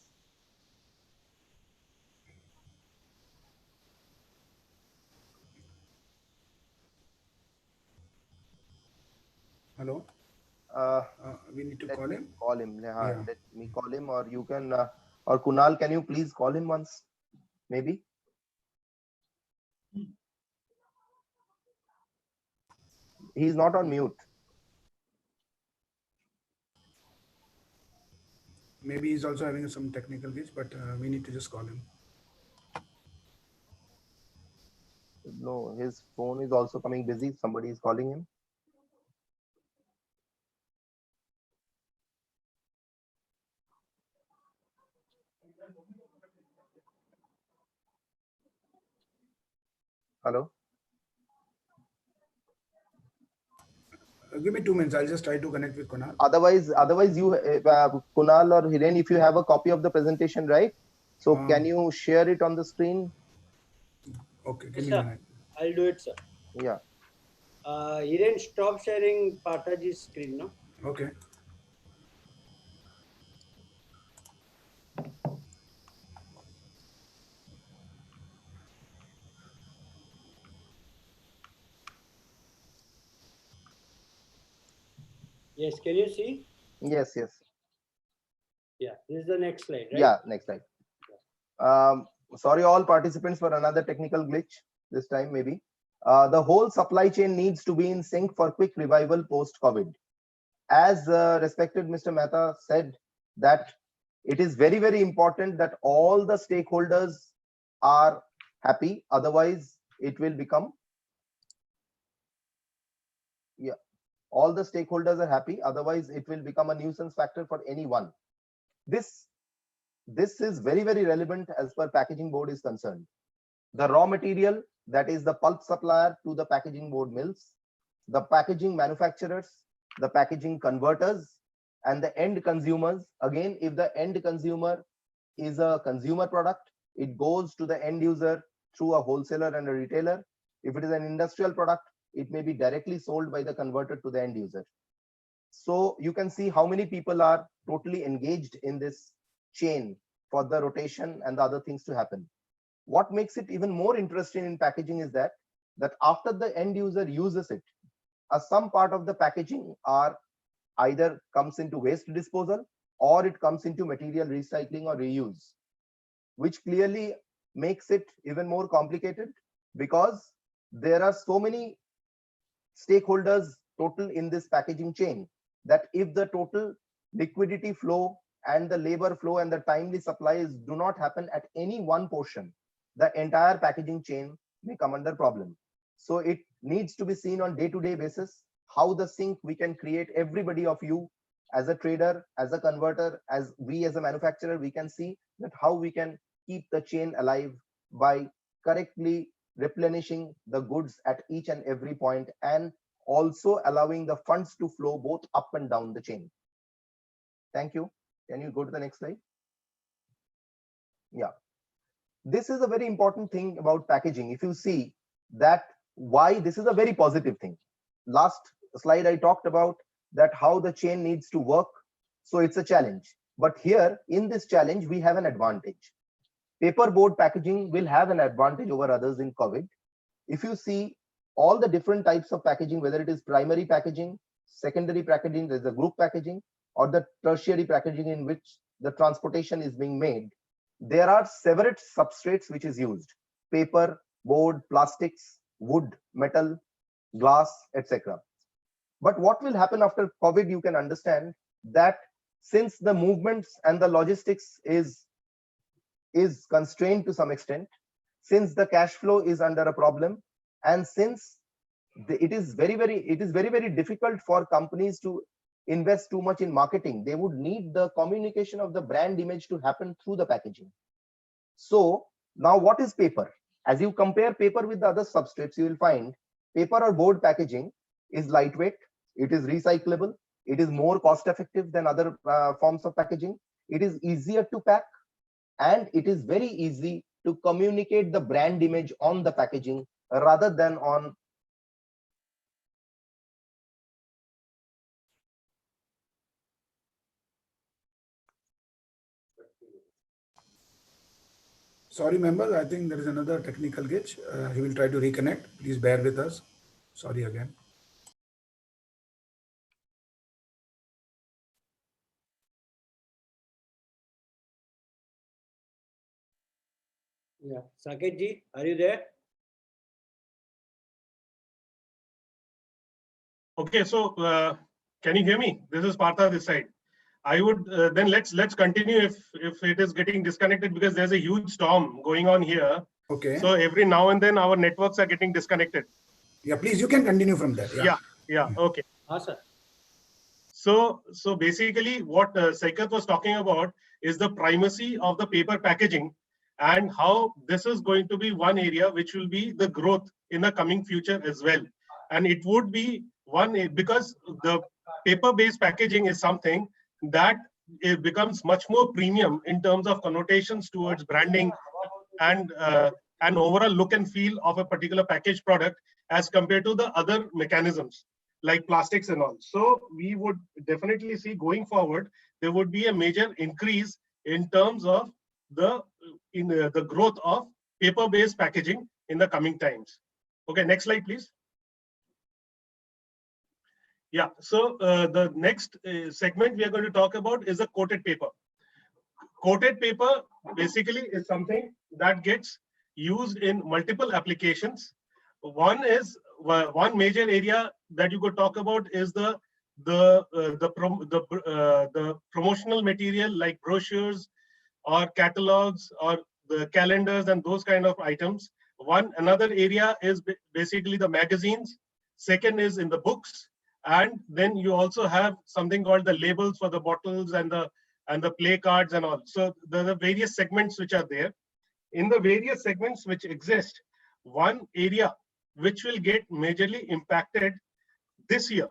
Hello. Uh, We need to let call me him. call him. Yeah. Let me call him, or you can, or Kunal, can you please call him once? Maybe. He's not on mute. Maybe he's also having some technical glitch, but we need to just call him. No, his phone is also coming busy. Somebody is calling him. Hello. Give me 2 minutes. I'll just try to connect with Kunal. Otherwise, you, Kunal or Hiren, if you have a copy of the presentation, right? So can you share it on the screen? Okay, give Yes, me sir. a minute. I'll do it, sir. Yeah. Hiren, stop sharing Parthaji's screen, no? Okay. Yes, can you see? Yes, yes. Yeah, this is the next slide, right? Yeah, next slide. Sorry, all participants, for another technical glitch this time, maybe. The whole supply chain needs to be in sync for quick revival post-COVID. As respected Mr. Mehta said, that it is very, very important that all the stakeholders are happy. Otherwise, it will become, yeah, all the stakeholders are happy. Otherwise, it will become a nuisance factor for anyone. This is very, very relevant as per packaging board is concerned. The raw material, that is the pulp supplier to the packaging board mills, the packaging manufacturers, the packaging converters, and the end consumers. Again, if the end consumer is a consumer product, it goes to the end user through a wholesaler and a retailer. If it is an industrial product, it may be directly sold by the converter to the end user. So you can see how many people are totally engaged in this chain for the rotation and the other things to happen. What makes it even more interesting in packaging is that after the end user uses it, some part of the packaging are either comes into waste disposal or it comes into material recycling or reuse, which clearly makes it even more complicated because there are so many stakeholders total in this packaging chain that if the total liquidity flow and the labor flow and the timely supplies do not happen at any one portion, the entire packaging chain may come under problem. So it needs to be seen on day-to-day basis how the sync we can create. Everybody of you as a trader, as a converter, as we as a manufacturer, we can see that how we can keep the chain alive by correctly replenishing the goods at each and every point and also allowing the funds to flow both up and down the chain. Thank you. Can you go to the next slide? Yeah. This is a very important thing about packaging. If you see that why this is a very positive thing. Last slide I talked about that how the chain needs to work. So it's a challenge. But here in this challenge, we have an advantage. Paperboard packaging will have an advantage over others in COVID. If you see all the different types of packaging, whether it is primary packaging, secondary packaging, there's a group packaging, or the tertiary packaging in which the transportation is being made, there are several substrates which is used: paper, board, plastics, wood, metal, glass, etc. But what will happen after COVID, you can understand that since the movements and the logistics is constrained to some extent, since the cash flow is under a problem, and since it is very difficult for companies to invest too much in marketing, they would need the communication of the brand image to happen through the packaging. So now what is paper? As you compare paper with the other substrates, you will find paper or board packaging is lightweight, it is recyclable, it is more cost effective than other forms of packaging, it is easier to pack, and it is very easy to communicate the brand image on the packaging rather than on. Sorry, members, I think there is another technical glitch. He will try to reconnect. Please bear with us. Sorry again. Yeah. Saket ji, are you there? Okay, so can you hear me? This is Partha this side. I would then let's continue if it is getting disconnected, because there's a huge storm going on here. Okay. So every now and then our networks are getting disconnected. Yeah, please, you can continue from there. Yeah. Okay. Sir. So basically, what Saikat was talking about is the primacy of the paper packaging, and how this is going to be one area which will be the growth in the coming future as well. And it would be because the paper-based packaging is something that it becomes much more premium in terms of connotations towards branding and an overall look and feel of a particular packaged product as compared to the other mechanisms like plastics and all. So we would definitely see going forward, there would be a major increase in terms of the growth of paper-based packaging in the coming times. Okay, next slide, please. Yeah, so the next segment we are going to talk about is the coated paper. Coated paper basically is something that gets used in multiple applications. One major area that you could talk about is the promotional material like brochures or catalogs or the calendars and those kind of items. Another area is basically the magazines. Second is in the books, and then you also have something called the labels for the bottles and the play cards and all. So there are various segments which are there. In the various segments which exist, one area which will get majorly impacted this year,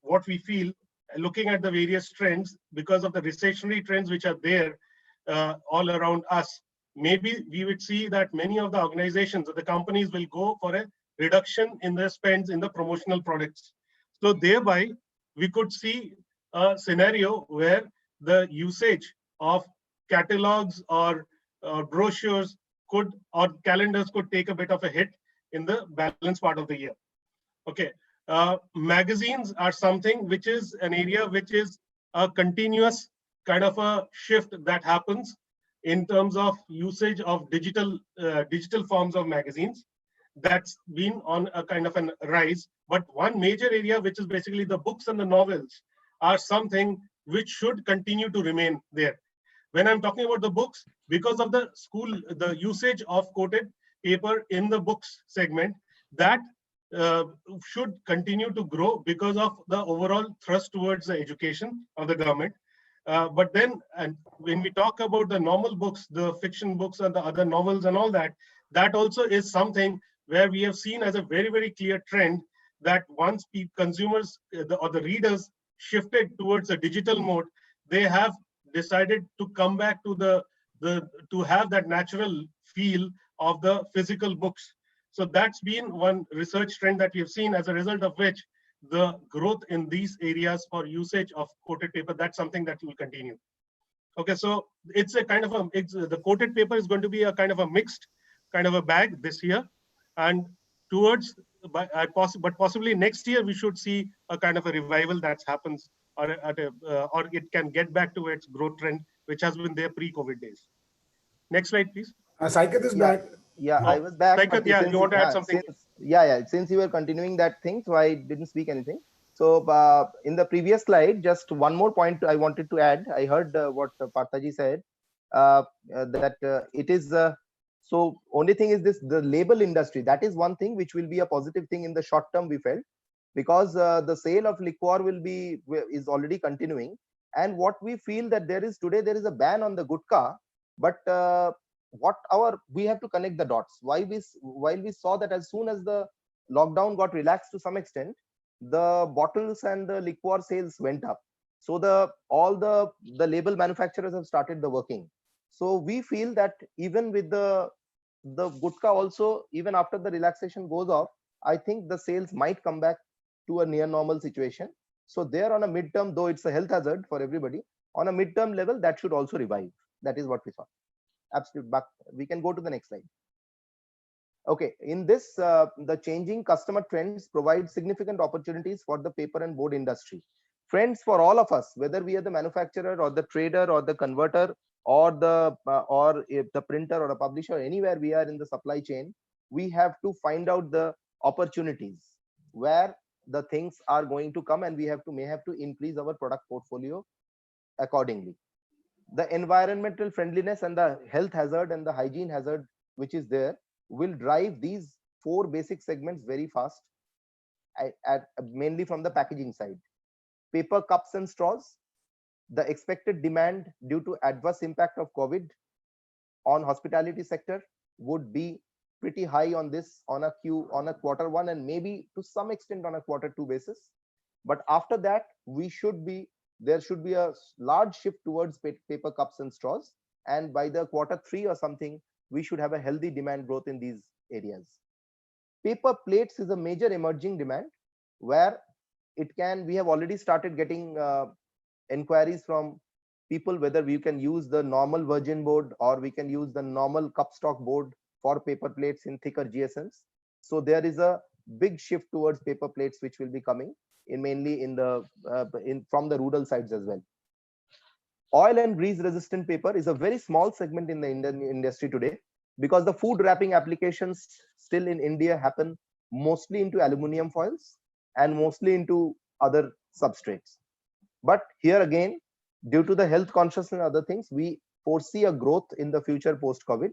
what we feel, looking at the various trends, because of the recessionary trends which are there all around us, maybe we would see that many of the organizations or the companies will go for a reduction in their spends in the promotional products. So thereby, we could see a scenario where the usage of catalogs or brochures or calendars could take a bit of a hit in the balance part of the year. Okay, magazines are something which is an area which is a continuous kind of a shift that happens in terms of usage of digital forms of magazines. That's been on a kind of a rise. But one major area, which is basically the books and the novels, are something which should continue to remain there. When I'm talking about the books, because of the usage of coated paper in the books segment, that should continue to grow because of the overall thrust towards the education of the government. But then, and when we talk about the normal books, the fiction books and the other novels and all that, that also is something where we have seen as a very, very clear trend that once consumers or the readers shifted towards a digital mode, they have decided to come back to to have that natural feel of the physical books. So that's been one research trend that we have seen, as a result of which the growth in these areas for usage of coated paper, that's something that will continue. Okay, so it's a kind of the coated paper is going to be a kind of a mixed kind of a bag this year, and towards but possibly next year we should see a kind of a revival that happens, or it can get back to its growth trend which has been there pre-COVID days. Next slide, please. Saikat is back. Yeah, I was back. Saikat, yeah, you want to add something? Since you were continuing that thing, so I didn't speak anything. So in the previous slide, just one more point I wanted to add. I heard what Parthaji said, that it is, so only thing is this, the label industry, that is one thing which will be a positive thing in the short term, we felt, because the sale of liquor is already continuing. And what we feel that there is a ban on the gutka, but we have to connect the dots. While we saw that as soon as the lockdown got relaxed to some extent, the bottles and the liquor sales went up. So all the label manufacturers have started the working. So we feel that even with the gutka also, even after the relaxation goes off, I think the sales might come back to a near normal situation. So there, on a midterm, though it's a health hazard for everybody, on a midterm level, that should also revive. That is what we saw. Absolutely. But we can go to the next slide. Okay, in this, the changing customer trends provide significant opportunities for the paper and board industry. Friends, for all of us, whether we are the manufacturer or the trader or the converter or or if the printer or a publisher, anywhere we are in the supply chain, we have to find out the opportunities where the things are going to come, and we may have to increase our product portfolio accordingly. The environmental friendliness and the health hazard and the hygiene hazard which is there will drive these four basic segments very fast, mainly from the packaging side. Paper cups and straws, the expected demand due to adverse impact of COVID on hospitality sector would be pretty high on this, on a Q1 and maybe to some extent on a Q2 basis. But after that, there should be a large shift towards paper cups and straws, and by the Q3 or something, we should have a healthy demand growth in these areas. Paper plates is a major emerging demand, where we have already started getting inquiries from people whether we can use the normal virgin board or we can use the normal cup stock board for paper plates in thicker GSMs. So there is a big shift towards paper plates which will be coming in, mainly from the rural sides as well. Oil and grease resistant paper is a very small segment in the Indian industry today, because the food wrapping applications still in India happen mostly into aluminum foils and mostly into other substrates. But here again, due to the health consciousness and other things, we foresee a growth in the future post-COVID.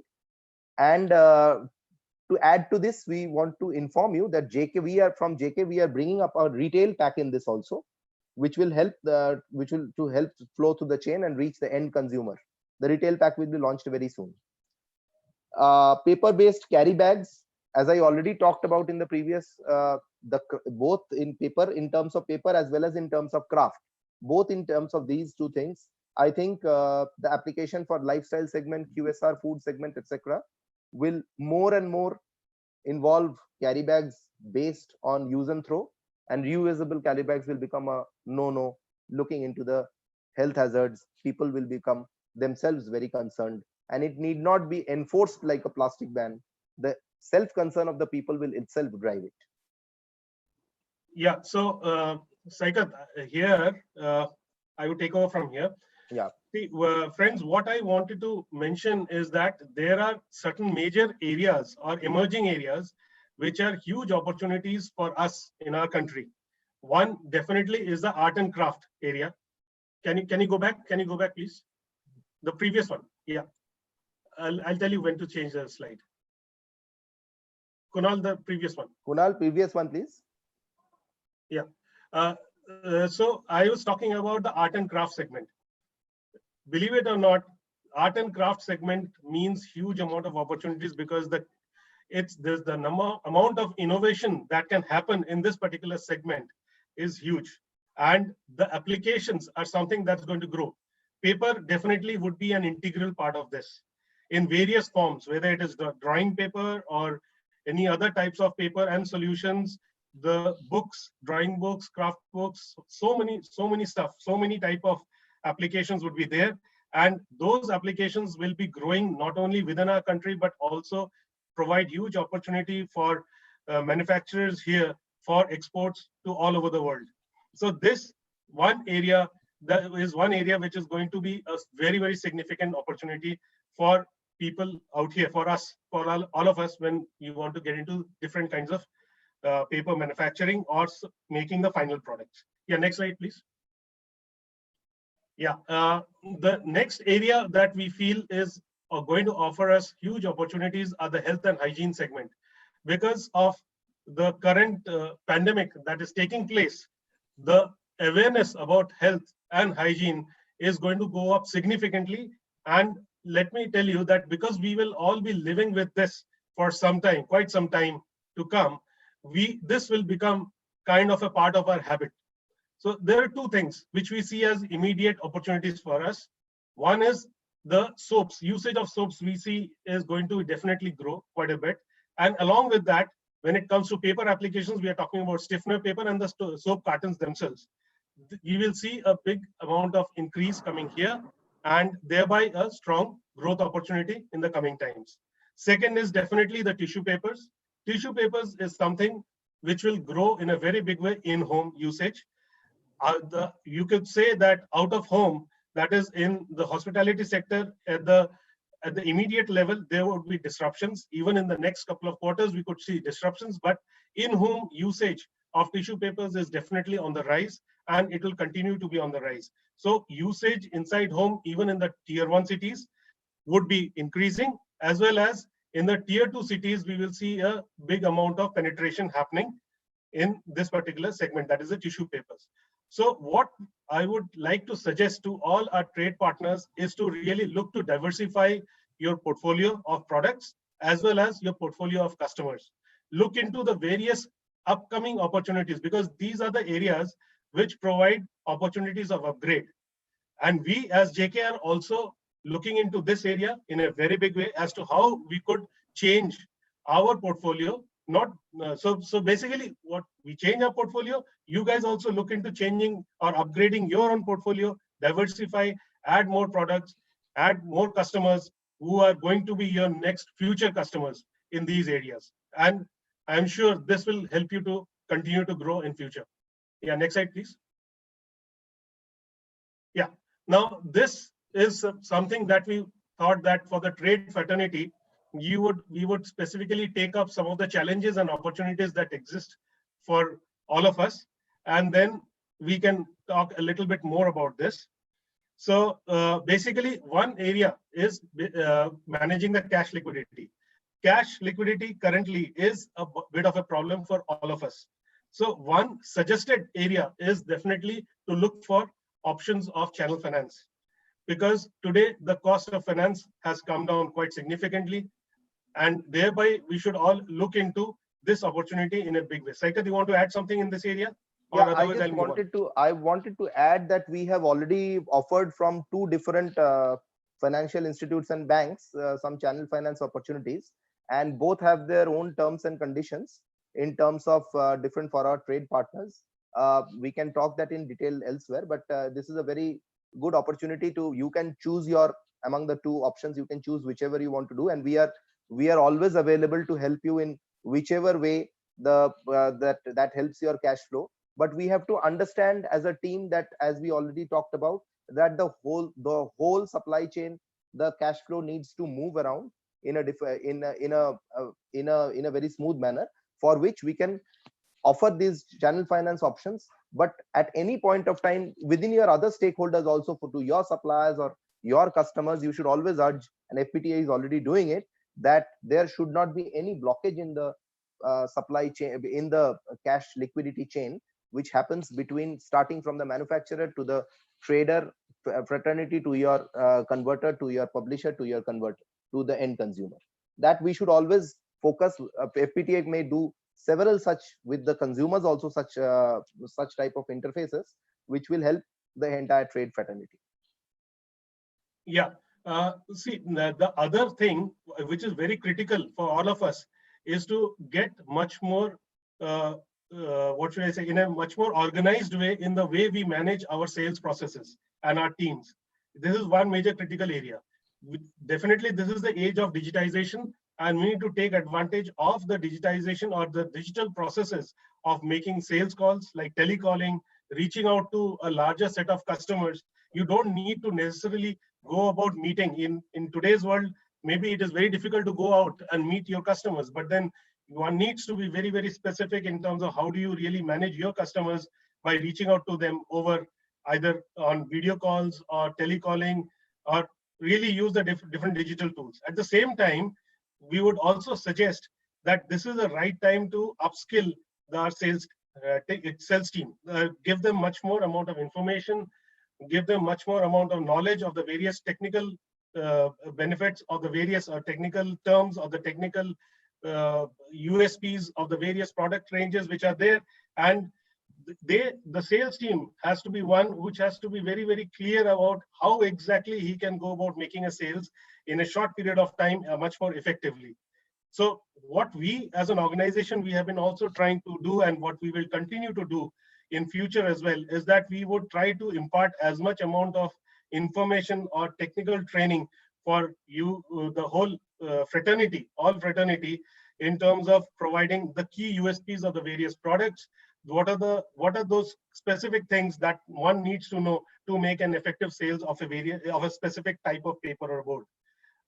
And to add to this, we want to inform you that we are bringing up a retail pack in this also, which will help flow through the chain and reach the end consumer. The retail pack will be launched very soon. Paper-based carry bags, as I already talked about in the previous, both in paper, in terms of paper, as well as in terms of craft. Both in terms of these two things, I think the application for lifestyle segment, QSR food segment, etc., will more and more involve carry bags based on use and throw, and reusable carry bags will become a no-no. Looking into the health hazards, people will become themselves very concerned, and it need not be enforced like a plastic ban. The self-concern of the people will itself drive it. Yeah, so Saikat, here I would take over from here. Yeah. See, friends, what I wanted to mention is that there are certain major areas or emerging areas which are huge opportunities for us in our country. One definitely is the art and craft area. Can you go back? Can you go back, please? The previous one. Yeah. I'll tell you when to change the slide. Kunal, the previous one. Kunal, previous one, please. Yeah. So I was talking about the art and craft segment. Believe it or not, art and craft segment means huge amount of opportunities, because there's the amount of innovation that can happen in this particular segment is huge, and the applications are something that's going to grow. Paper definitely would be an integral part of this in various forms, whether it is the drawing paper or any other types of paper and solutions, the books, drawing books, craft books, so many stuff, so many type of applications would be there. And those applications will be growing not only within our country, but also provide huge opportunity for manufacturers here for exports to all over the world. So this one area, that is one area which is going to be a very, very significant opportunity for people out here, for us, for all of us, when you want to get into different kinds of paper manufacturing or making the final products. Yeah, next slide, please. Yeah, the next area that we feel is going to offer us huge opportunities are the health and hygiene segment. Because of the current pandemic that is taking place, the awareness about health and hygiene is going to go up significantly. And let me tell you that because we will all be living with this for some time, quite some time to come, this will become kind of a part of our habit. So there are two things which we see as immediate opportunities for us. One is the soaps. Usage of soaps we see is going to definitely grow quite a bit. And along with that, when it comes to paper applications, we are talking about stiffener paper and the soap cartons themselves. You will see a big amount of increase coming here, and thereby a strong growth opportunity in the coming times. Second is definitely the tissue papers. Tissue papers is something which will grow in a very big way in home usage. You could say that out of home, that is in the hospitality sector, at the immediate level, there would be disruptions. Even in the next couple of quarters, we could see disruptions, but in-home usage of tissue papers is definitely on the rise, and it will continue to be on the rise. So usage inside home, even in the tier 1 cities, would be increasing, as well as in the tier 2 cities, we will see a big amount of penetration happening in this particular segment, that is the tissue papers. So what I would like to suggest to all our trade partners is to really look to diversify your portfolio of products as well as your portfolio of customers. Look into the various upcoming opportunities, because these are the areas which provide opportunities of upgrade. And we as JK are also looking into this area in a very big way as to how we could change our portfolio. Not so basically what we change our portfolio, you guys also look into changing or upgrading your own portfolio, diversify, add more products, add more customers who are going to be your next future customers in these areas. And I'm sure this will help you to continue to grow in future. Yeah, next slide, please. Yeah, now this is something that we thought that for the trade fraternity, we would specifically take up some of the challenges and opportunities that exist for all of us, and then we can talk a little bit more about this. So basically, one area is managing the cash liquidity. Cash liquidity currently is a bit of a problem for all of us. So one suggested area is definitely to look for options of channel finance, because today the cost of finance has come down quite significantly, and thereby we should all look into this opportunity in a big way. Saika, do you want to add something in this area? Yeah, I wanted to add that we have already offered from 2 different financial institutes and banks some channel finance opportunities, and both have their own terms and conditions in terms of different for our trade partners. We can talk that in detail elsewhere, but this is a very good opportunity to, you can choose your, among the 2 options, you can choose whichever you want to do, and we are always available to help you in whichever way that helps your cash flow. But we have to understand as a team that, as we already talked about, that the whole supply chain, the cash flow needs to move around in a very smooth manner, for which we can offer these channel finance options. But at any point of time, within your other stakeholders also, to your suppliers or your customers, you should always urge, and FPTA is already doing it, that there should not be any blockage in the supply chain, in the cash liquidity chain, which happens between starting from the manufacturer to the trader fraternity, to your converter, to your publisher, to your converter, to the end consumer. That we should always focus. FPTA may do several such with the consumers also, such type of interfaces, which will help the entire trade fraternity. Yeah, see, the other thing which is very critical for all of us is to get much more what should I say, in a much more organized way in the way we manage our sales processes and our teams. This is one major critical area. Definitely, this is the age of digitization, and we need to take advantage of the digitization or the digital processes of making sales calls, like telecalling, reaching out to a larger set of customers. You don't need to necessarily go about meeting. In today's world, maybe it is very difficult to go out and meet your customers, but then one needs to be very, very specific in terms of how do you really manage your customers by reaching out to them over either on video calls or telecalling, or really use the different digital tools. At the same time, we would also suggest that this is the right time to upskill our sales team, give them much more amount of information, give them much more amount of knowledge of the various technical benefits of the various technical terms, or the technical USPs of the various product ranges which are there. And the sales team has to be one which has to be very, very clear about how exactly he can go about making a sales in a short period of time much more effectively. So what we as an organization, we have been also trying to do, and what we will continue to do in future as well, is that we would try to impart as much amount of information or technical training for you, the whole fraternity, all fraternity, in terms of providing the key USPs of the various products, what are those specific things that one needs to know to make an effective sales of a specific type of paper or board.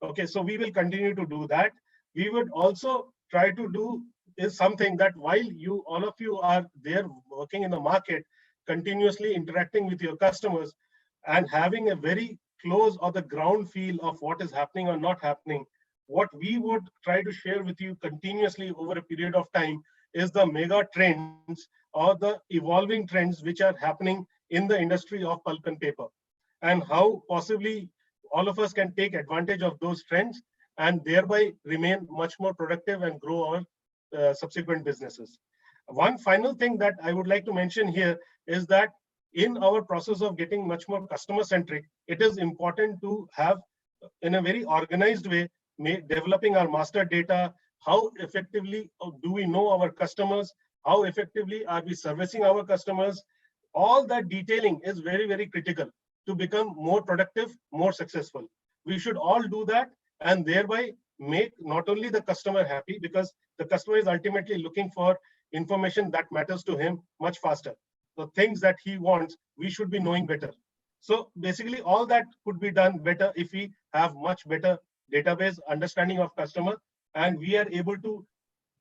Okay, so we will continue to do that. We would also try to do is something that while all of you are there working in the market, continuously interacting with your customers and having a very close or the ground feel of what is happening or not happening, what we would try to share with you continuously over a period of time is the mega trends or the evolving trends which are happening in the industry of pulp and paper, and how possibly all of us can take advantage of those trends and thereby remain much more productive and grow our subsequent businesses. One final thing that I would like to mention here is that in our process of getting much more customer centric, it is important to have in a very organized way, developing our master data, how effectively do we know our customers, how effectively are we servicing our customers. All that detailing is very, very critical to become more productive, more successful. We should all do that and thereby make not only the customer happy, because the customer is ultimately looking for information that matters to him much faster. The things that he wants, we should be knowing better. So basically all that could be done better if we have much better database understanding of customer, and we are able to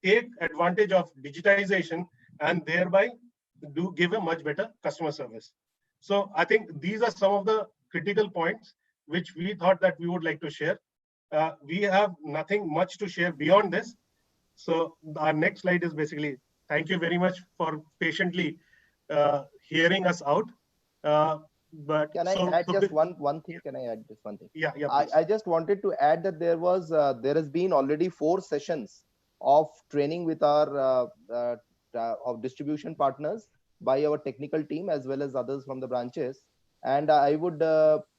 take advantage of digitization and thereby do give a much better customer service. So I think these are some of the critical points which we thought that we would like to share. We have nothing much to share beyond this. So our next slide is basically, thank you very much for patiently hearing us out. But can I add just one thing? Can I add just one thing? Yeah. I just wanted to add that there has been already 4 sessions of training with our of distribution partners by our technical team as well as others from the branches. And I would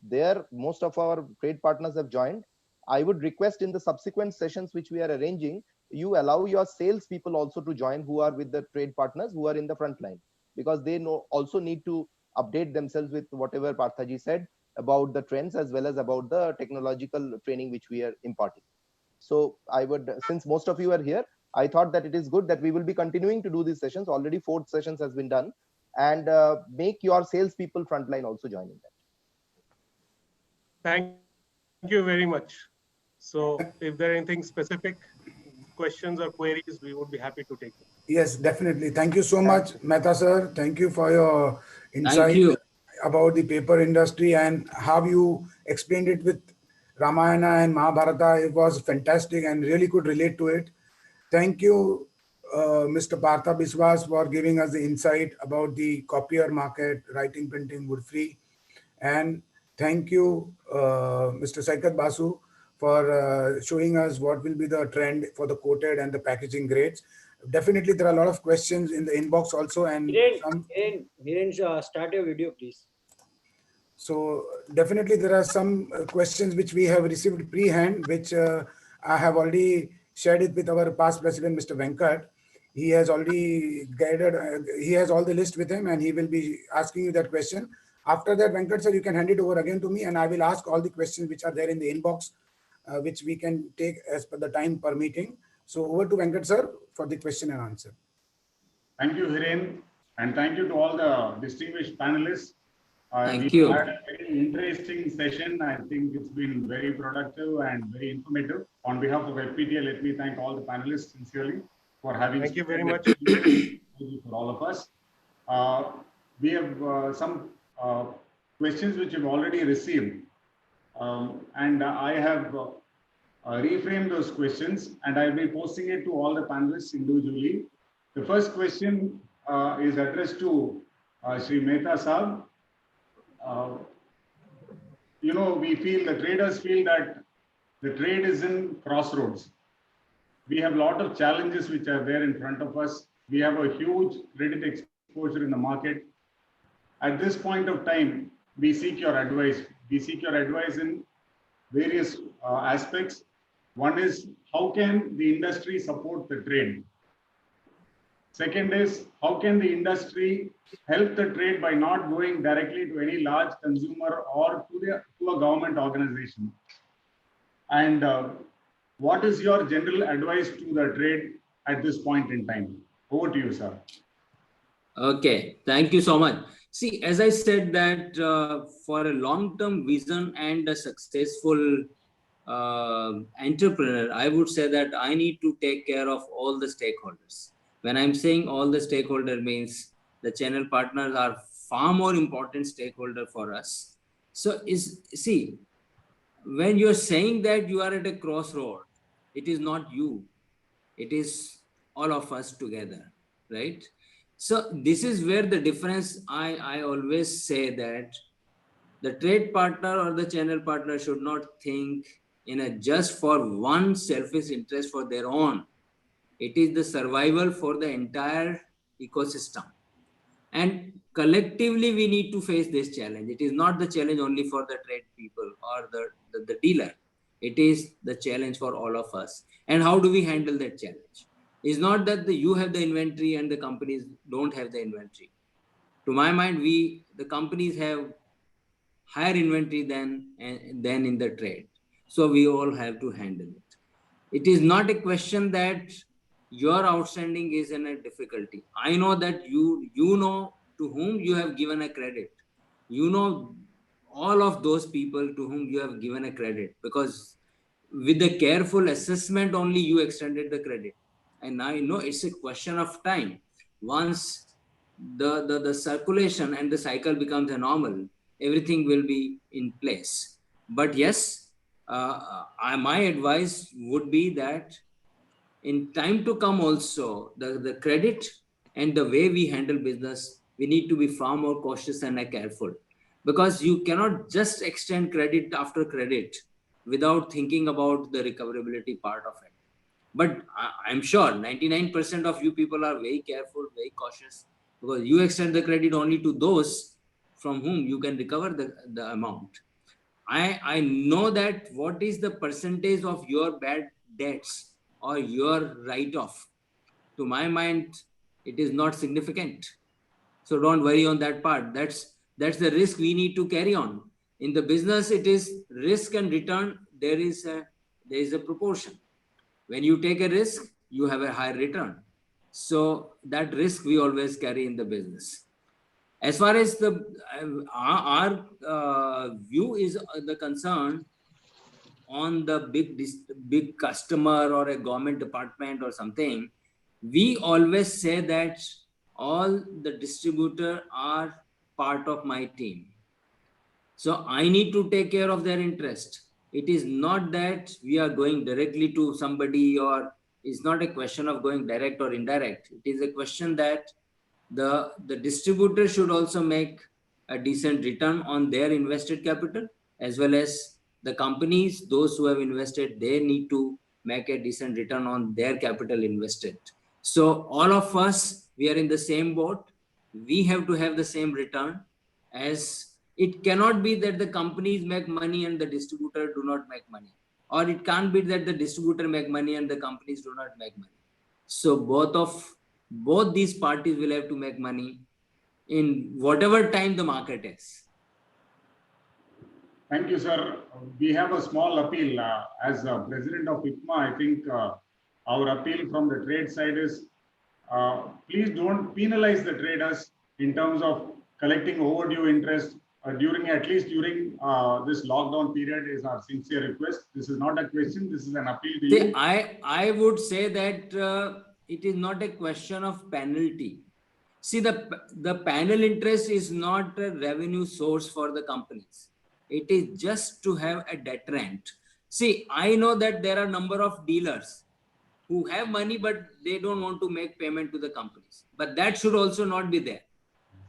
there most of our trade partners have joined. I would request in the subsequent sessions which we are arranging, you allow your sales people also to join who are with the trade partners who are in the front line, because they also need to update themselves with whatever Parthaji said about the trends as well as about the technological training which we are imparting. So I would, since most of you are here, I thought that it is good that we will be continuing to do these sessions. Already 4 sessions has been done, and make your sales people frontline also join in that. Thank you very much. So if there are anything specific questions or queries, we would be happy to take them. Yes, definitely. Thank you so much, Mehta sir. Thank you for your insight about the paper industry and how you explained it with Ramayana and Mahabharata. It was fantastic and really could relate to it. Thank you, Mr. Partha Biswas, for giving us the insight about the copier market, writing, printing, wood free. And thank you, Mr. Saikat Basu, for showing us what will be the trend for the coated and the packaging grades. Definitely, there are a lot of questions in the inbox also. And Hiren, start your video, please. So definitely there are some questions which we have received pre-hand, which I have already shared it with our past president, Mr. Venkat. He has already guided, he has all the list with him and he will be asking you that question. After that, Venkat sir, you can hand it over again to me and I will ask all the questions which are there in the inbox, which we can take as per the time permitting. So over to Venkat sir for the question and answer. Thank you, Hiren, and thank you to all the distinguished panelists. Thank you. Had a very interesting session. I think it's been very productive and very informative. On behalf of FPTA, let me thank all the panelists sincerely for having. Thank you very much. For all of us. We have some questions which we've already received. And I have reframed those questions and I'll be posting it to all the panelists individually. The first question is addressed to Sri Mehta Saab. We feel, the traders feel that the trade is in crossroads. We have a lot of challenges which are there in front of us. We have a huge credit exposure in the market. At this point of time, we seek your advice. We seek your advice in various aspects. One is, how can the industry support the trade? Second is, how can the industry help the trade by not going directly to any large consumer or to a government organization? And what is your general advice to the trade at this point in time? Over to you, sir. Okay, thank you so much. See, as I said that for a long-term vision and a successful entrepreneur, I would say that I need to take care of all the stakeholders. When I'm saying all the stakeholder means the channel partners are far more important stakeholder for us. So see, when you're saying that you are at a crossroad, it is not you, it is all of us together, right? So this is where the difference, I always say that the trade partner or the channel partner should not think in a just for one selfish interest for their own. It is the survival for the entire ecosystem. And collectively, we need to face this challenge. It is not the challenge only for the trade people or the dealer. It is the challenge for all of us. And how do we handle that challenge? It's not that you have the inventory and the companies don't have the inventory. To my mind, the companies have higher inventory than in the trade. So we all have to handle it. It is not a question that your outstanding is in a difficulty. I know that you know to whom you have given a credit. You know all of those people to whom you have given a credit, because with the careful assessment only you extended the credit. And I know it's a question of time. Once the circulation and the cycle becomes a normal, everything will be in place. But yes, my advice would be that in time to come also, the credit and the way we handle business, we need to be far more cautious and careful, because you cannot just extend credit after credit without thinking about the recoverability part of it. But I'm sure 99% of you people are very careful, very cautious, because you extend the credit only to those from whom you can recover the amount. I know that what is the percentage of your bad debts or your write-off. To my mind, it is not significant. So don't worry on that part. That's the risk we need to carry on. In the business, it is risk and return. There is a proportion. When you take a risk, you have a higher return. So that risk we always carry in the business. As far as our view is the concern on the big customer or a government department or something, we always say that all the distributor are part of my team. So I need to take care of their interest. It is not that we are going directly to somebody, or it's not a question of going direct or indirect. It is a question that the distributor should also make a decent return on their invested capital, as well as the companies, those who have invested, they need to make a decent return on their capital invested. So all of us, we are in the same boat. We have to have the same return. As it cannot be that the companies make money and the distributor do not make money, or it can't be that the distributor make money and the companies do not make money. So both these parties will have to make money in whatever time the market is. Thank you, sir. We have a small appeal. As president of IPMA, I think our appeal from the trade side is please don't penalize the traders in terms of collecting overdue interest at least during this lockdown period is our sincere request. This is not a question, this is an appeal to you. I would say that it is not a question of penalty. See, the panel interest is not a revenue source for the companies. It is just to have a deterrent. See, I know that there are a number of dealers who have money, but they don't want to make payment to the companies. But that should also not be there.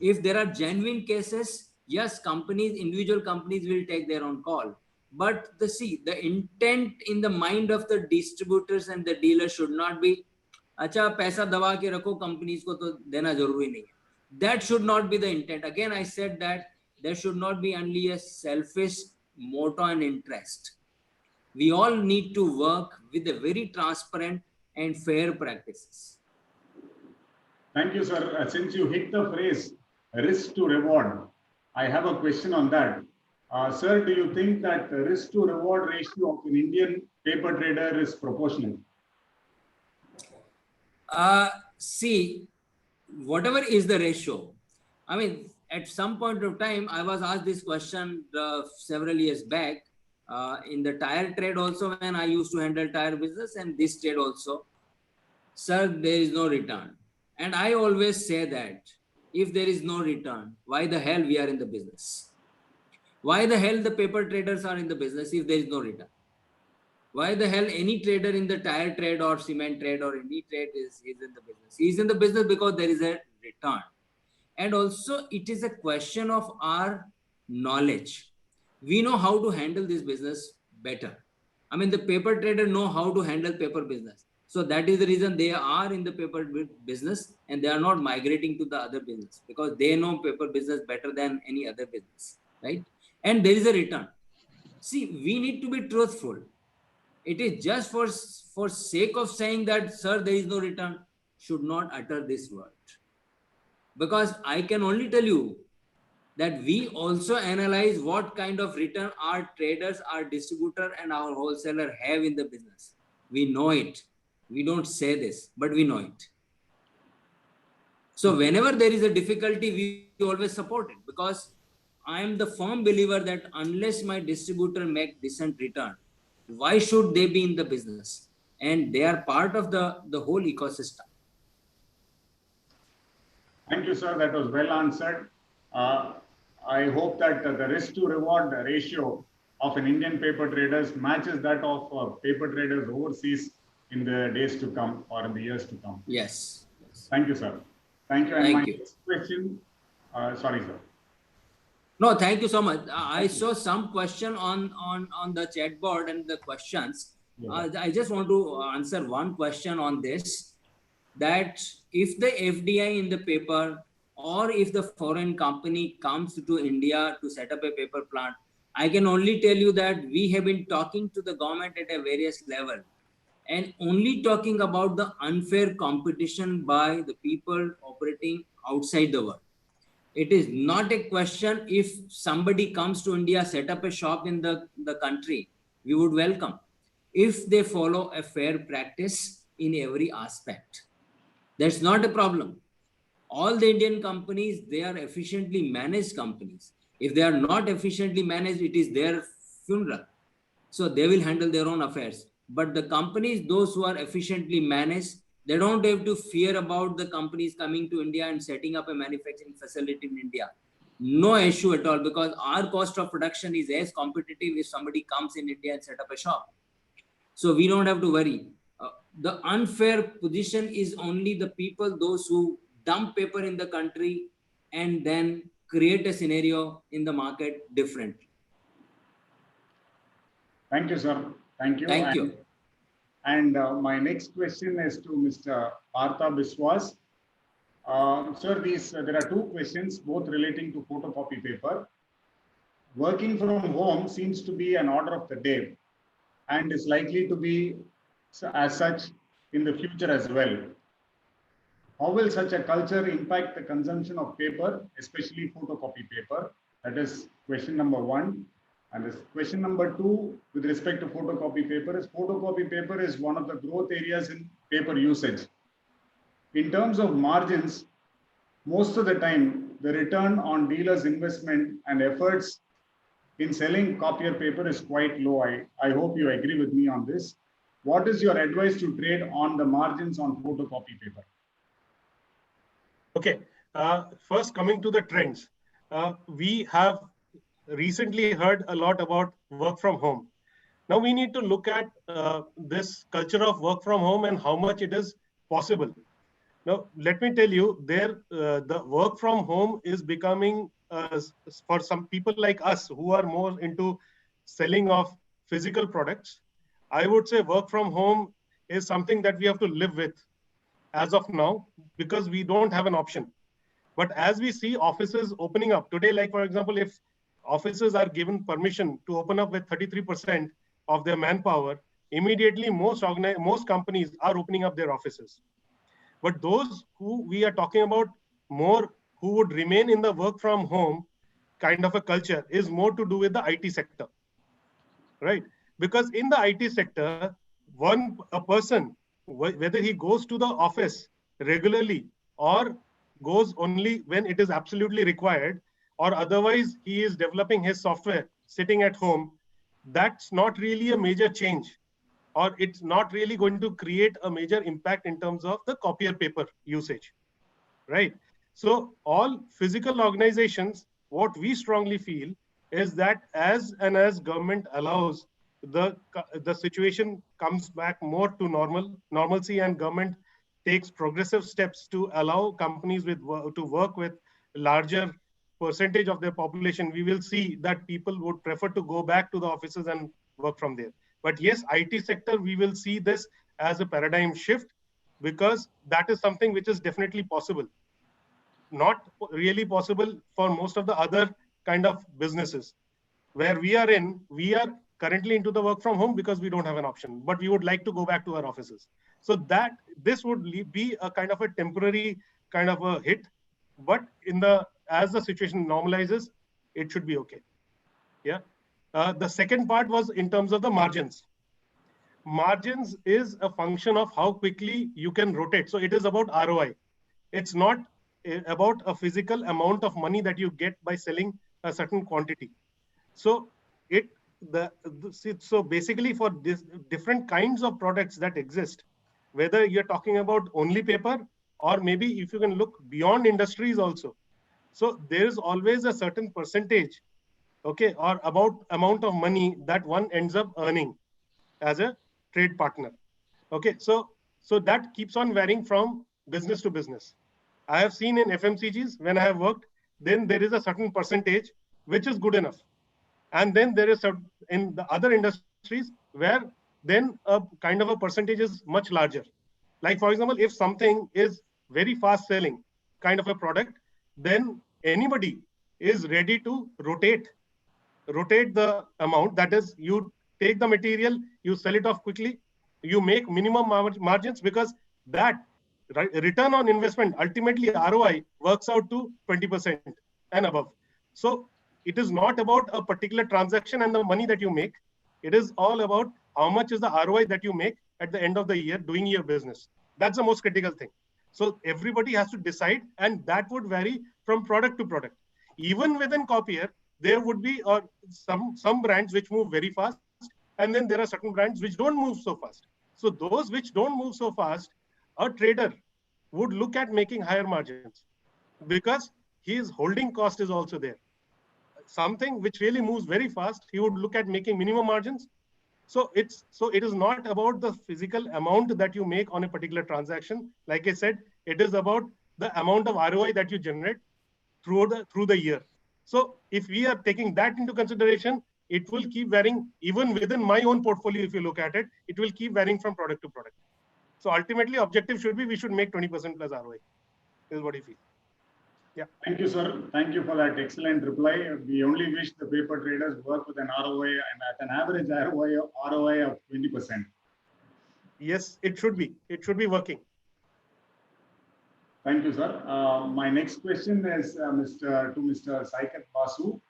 If there are genuine cases, yes, individual companies will take their own call. But the intent in the mind of the distributors and the dealers should not be, अच्छा पैसा दबा के रखो companies को तो देना जरूरी नहीं है. That should not be the intent. Again, I said that there should not be only a selfish motto and interest. We all need to work with a very transparent and fair practices. Thank you, sir. Since you hit the phrase risk to reward, I have a question on that. Sir, do you think that the risk to reward ratio of an Indian paper trader is proportional? See, whatever is the ratio. I mean, at some point of time, I was asked this question several years back in the tire trade also, when I used to handle tire business, and this trade also. Sir, there is no return. And I always say that if there is no return, why the hell we are in the business? Why the hell the paper traders are in the business if there is no return? Why the hell any trader in the tire trade or cement trade or any trade is in the business? He is in the business because there is a return. And also it is a question of our knowledge. We know how to handle this business better. I mean, the paper trader know how to handle paper business. So that is the reason they are in the paper business, and they are not migrating to the other business, because they know paper business better than any other business, right? And there is a return. See, we need to be truthful. It is just for sake of saying that, sir, there is no return, should not utter this word. Because I can only tell you that we also analyze what kind of return our traders, our distributor, and our wholesaler have in the business. We know it. We don't say this, but we know it. So whenever there is a difficulty, we always support it, because I am the firm believer that unless my distributor make decent return, why should they be in the business? And they are part of the whole ecosystem. Thank you, sir. That was well answered. I hope that the risk to reward ratio of an Indian paper traders matches that of paper traders overseas in the days to come or in the years to come. Yes. Yes. Thank you, sir. Thank you. And Thank my you. next question, sorry, sir. No, thank you so much. I saw some question on the chat board and the questions. Yes, I just want to answer one question on this, that if the FDI in the paper, or if the foreign company comes to India to set up a paper plant, I can only tell you that we have been talking to the government at a various level, and only talking about the unfair competition by the people operating outside the world. It is not a question if somebody comes to India, set up a shop in the country, we would welcome, if they follow a fair practice in every aspect. That's not a problem. All the Indian companies, they are efficiently managed companies. If they are not efficiently managed, it is their funeral. So they will handle their own affairs. But the companies, those who are efficiently managed, they don't have to fear about the companies coming to India and setting up a manufacturing facility in India. No issue at all, because our cost of production is as competitive if somebody comes in India and set up a shop. So we don't have to worry. The unfair position is only the people, those who dump paper in the country and then create a scenario in the market differently. thank you, sir. Thank you. Thank you. And my next question is to Mr. Partha Biswas. Sir, there are two questions, both relating to photocopy paper. Working from home seems to be an order of the day and is likely to be as such in the future as well. How will such a culture impact the consumption of paper, especially photocopy paper? That is question number one. And this question number two, with respect to photocopy paper is one of the growth areas in paper usage. In terms of margins, most of the time, the return on dealers' investment and efforts in selling copier paper is quite low. I hope you agree with me on this. What is your advice to trade on the margins on photocopy paper? Okay, first coming to the trends, we have recently heard a lot about work from home. Now we need to look at this culture of work from home and how much it is possible. Now, let me tell you, the work from home is becoming, for some people like us who are more into selling of physical products, I would say work from home is something that we have to live with as of now, because we don't have an option. But as we see offices opening up today, like for example, if offices are given permission to open up with 33% of their manpower, immediately most companies are opening up their offices. But those who we are talking about more, who would remain in the work from home kind of a culture, is more to do with the IT sector, right? Because in the IT sector, a person, whether he goes to the office regularly or goes only when it is absolutely required, or otherwise he is developing his software sitting at home, that's not really a major change, or it's not really going to create a major impact in terms of the copier paper usage, right? So all physical organizations, what we strongly feel is that as government allows the situation comes back more to normalcy, and government takes progressive steps to allow companies to work with larger percentage of their population, we will see that people would prefer to go back to the offices and work from there. But yes, IT sector, we will see this as a paradigm shift, because that is something which is definitely possible, not really possible for most of the other kind of businesses. Where we are currently into the work from home because we don't have an option, but we would like to go back to our offices. So that this would be a kind of a temporary kind of a hit, but as the situation normalizes, it should be okay. Yeah. The second part was in terms of the margins. Margins is a function of how quickly you can rotate. So it is about ROI. It's not about a physical amount of money that you get by selling a certain quantity. So so basically for this different kinds of products that exist, whether you're talking about only paper, or maybe if you can look beyond industries also. So there is always a certain percentage, okay, or about amount of money that one ends up earning as a trade partner. Okay, so that keeps on varying from business to business. I have seen in FMCGs when I have worked, then there is a certain percentage which is good enough. And then there is in the other industries where then a kind of a percentage is much larger. Like for example, if something is very fast selling kind of a product, then anybody is ready to rotate the amount. That is, you take the material, you sell it off quickly, you make minimum margins, because that return on investment, ultimately ROI, works out to 20% and above. So it is not about a particular transaction and the money that you make. It is all about how much is the ROI that you make at the end of the year doing your business. That's the most critical thing. So everybody has to decide, and that would vary from product to product. Even within copier, there would be some brands which move very fast, and then there are certain brands which don't move so fast. So those which don't move so fast, a trader would look at making higher margins, because his holding cost is also there. Something which really moves very fast, he would look at making minimum margins. So it is not about the physical amount that you make on a particular transaction. Like I said, it is about the amount of ROI that you generate through the year. So if we are taking that into consideration, it will keep varying. Even within my own portfolio, if you look at it, it will keep varying from product to product. So ultimately, objective should be we should make 20% plus ROI. Is what I feel. Yeah. Thank you, sir. Thank you for that excellent reply. We only wish the paper traders work with an ROI and at an average ROI of 20%. Yes, it should be. It should be working. Thank you, sir. My next question is to Mr. Saikat Basu.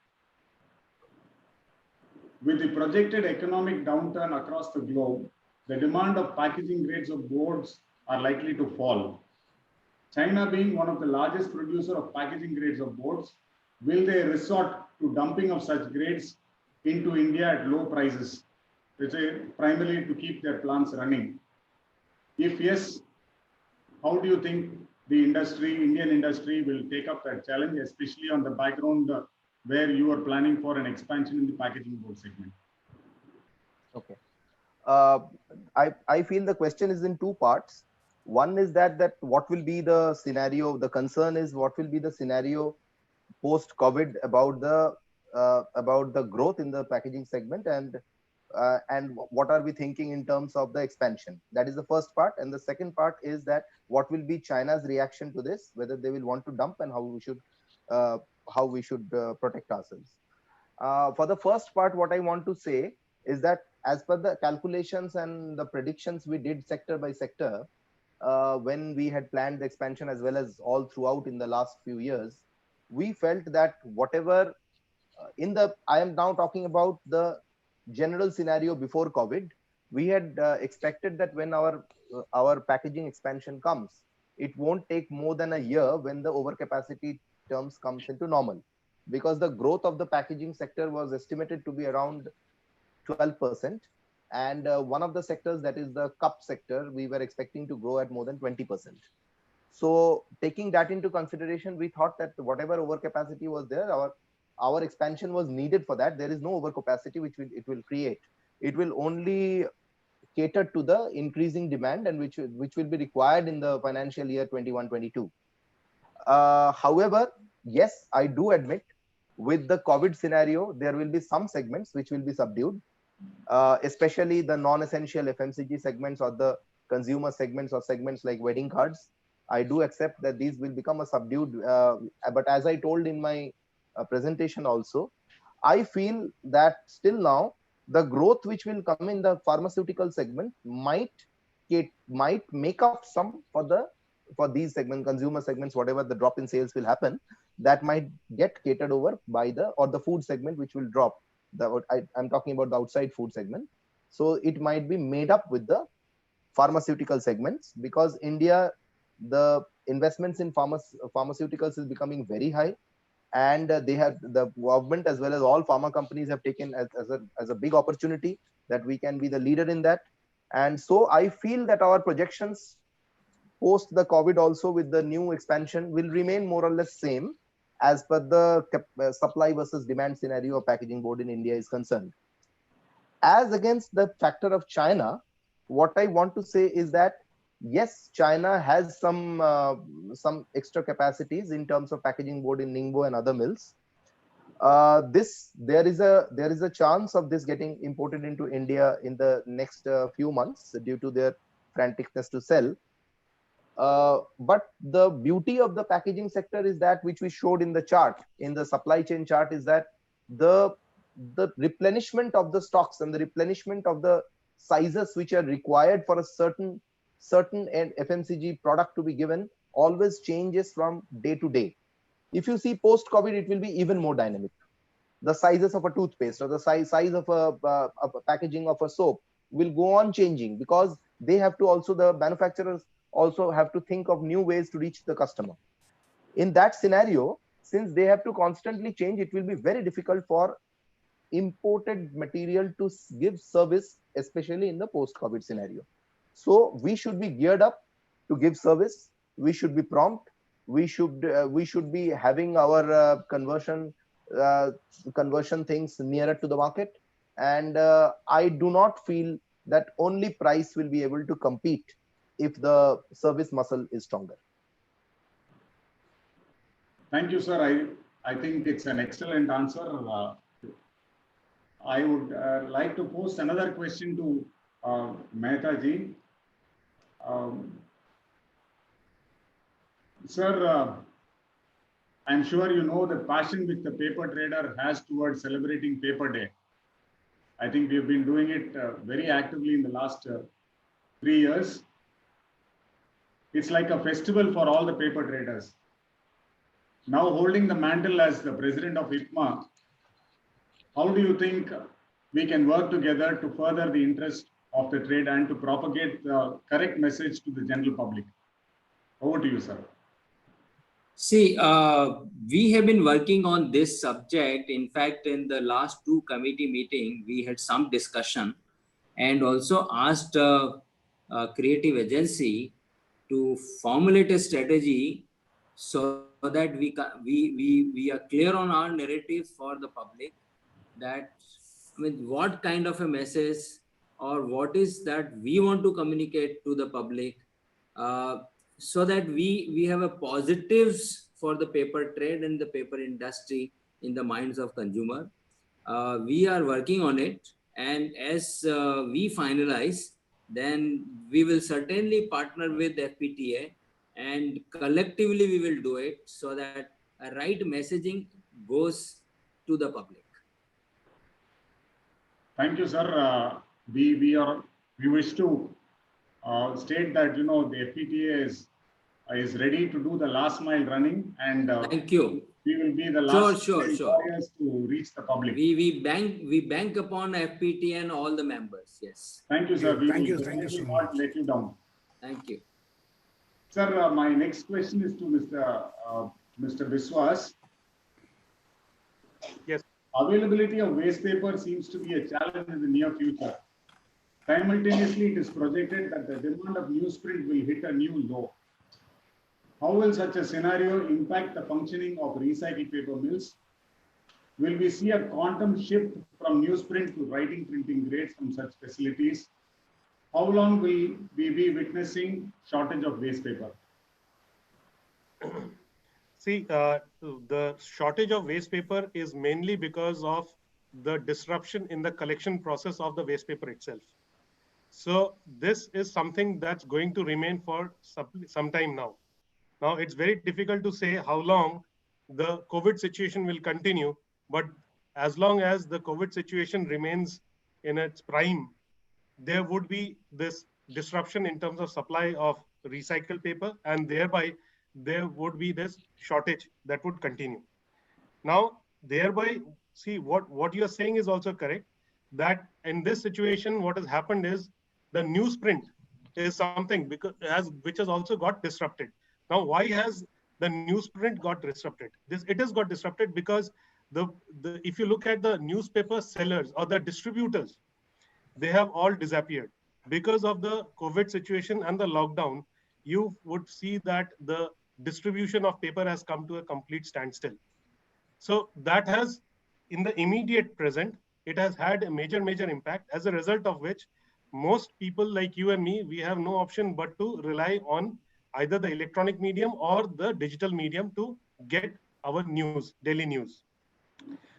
With the projected economic downturn across the globe, the demand of packaging grades of boards are likely to fall. China being one of the largest producer of packaging grades of boards, will they resort to dumping of such grades into India at low prices, primarily to keep their plants running? If yes, how do you think the Indian industry will take up that challenge, especially on the background where you are planning for an expansion in the packaging board segment? Okay. I feel the question is in two parts. One is that what will be the scenario? The concern is what will be the scenario post COVID about the growth in the packaging segment, and what are we thinking in terms of the expansion? That is the first part. And the second part is that what will be China's reaction to this, whether they will want to dump, and how we should protect ourselves. For the first part, what I want to say is that as per the calculations and the predictions we did sector by sector, when we had planned the expansion as well as all throughout in the last few years, we felt that whatever I am now talking about the general scenario before COVID, we had expected that when our packaging expansion comes, it won't take more than a year when the overcapacity terms comes into normal, because the growth of the packaging sector was estimated to be around 12%, and one of the sectors, that is the cup sector, we were expecting to grow at more than 20%. So taking that into consideration, we thought that whatever overcapacity was there, our expansion was needed for that. There is no overcapacity which it will create. It will only cater to the increasing demand, and which will be required in the financial year 21-22. However, yes, I do admit, with the COVID scenario, there will be some segments which will be subdued, especially the non-essential FMCG segments or the consumer segments or segments like wedding cards. I do accept that these will become a subdued, but as I told in my presentation also, I feel that still now the growth which will come in the pharmaceutical segment might make up some for these segment, consumer segments, whatever the drop in sales will happen, that might get catered over by the food segment, which will drop. I'm talking about the outside food segment. So it might be made up with the pharmaceutical segments, because India, the investments in pharmaceuticals is becoming very high, and the government as well as all pharma companies have taken as a big opportunity that we can be the leader in that. And so I feel that our projections post the COVID also with the new expansion will remain more or less same as per the supply versus demand scenario of packaging board in India is concerned. As against the factor of China, what I want to say is that yes, China has some extra capacities in terms of packaging board in Ningbo and other mills. There is a chance of this getting imported into India in the next few months due to their franticness to sell. But the beauty of the packaging sector is that, which we showed in the chart, in the supply chain chart, is that the replenishment of the stocks and the replenishment of the sizes which are required for a certain FMCG product to be given always changes from day to day. If you see post-COVID, it will be even more dynamic. The sizes of a toothpaste or the size of a packaging of a soap will go on changing, because they have to also, the manufacturers also have to think of new ways to reach the customer. In that scenario, since they have to constantly change, it will be very difficult for imported material to give service, especially in the post-COVID scenario. So we should be geared up to give service. We should be prompt. We should be having our conversion things nearer to the market. And I do not feel that only price will be able to compete if the service muscle is stronger. Thank you, sir. I think it's an excellent answer. I would like to pose another question to Mehta ji. Sir, I'm sure you know the passion which the paper trader has towards celebrating Paper Day. I think we've been doing it very actively in the last 3 years. It's like a festival for all the paper traders. Now holding the mantle as the president of IPMA, how do you think we can work together to further the interest of the trade and to propagate the correct message to the general public? Over to you, sir. See, we have been working on this subject. In fact, in the last 2 committee meetings, we had some discussion and also asked a creative agency to formulate a strategy so that we are clear on our narrative for the public, that what kind of a message or what is that we want to communicate to the public, so that we have a positives for the paper trade and the paper industry in the minds of consumer. We are working on it, and as we finalize, then we will certainly partner with FPTA, and collectively we will do it so that a right messaging goes to the public. Thank you, sir. We wish to state that the FPTA is ready to do the last mile running, and thank you. We will be the last sure. warriors to reach the public. We bank upon FPTA and all the members. Yes. Thank you, sir. Thank you We will so not much. let you down. Thank you. Sir, my next question is to Mr. Biswas. Yes. Availability of waste paper seems to be a challenge in the near future. Simultaneously, it is projected that the demand of newsprint will hit a new low. How will such a scenario impact the functioning of recycled paper mills? Will we see a quantum shift from newsprint to writing printing grades from such facilities? How long will we be witnessing shortage of waste paper? See, the shortage of waste paper is mainly because of the disruption in the collection process of the waste paper itself. So this is something that's going to remain for some time now. Now, it's very difficult to say how long the COVID situation will continue, but as long as the COVID situation remains in its prime, there would be this disruption in terms of supply of recycled paper, and thereby there would be this shortage that would continue. Now, thereby, see what you're saying is also correct, that in this situation, what has happened is the newsprint is something which has also got disrupted. Now, why has the newsprint got disrupted? It has got disrupted because if you look at the newspaper sellers or the distributors, they have all disappeared. Because of the COVID situation and the lockdown, you would see that the distribution of paper has come to a complete standstill. So that has, in the immediate present, it has had a major impact, as a result of which most people like you and me, we have no option but to rely on either the electronic medium or the digital medium to get our news, daily news.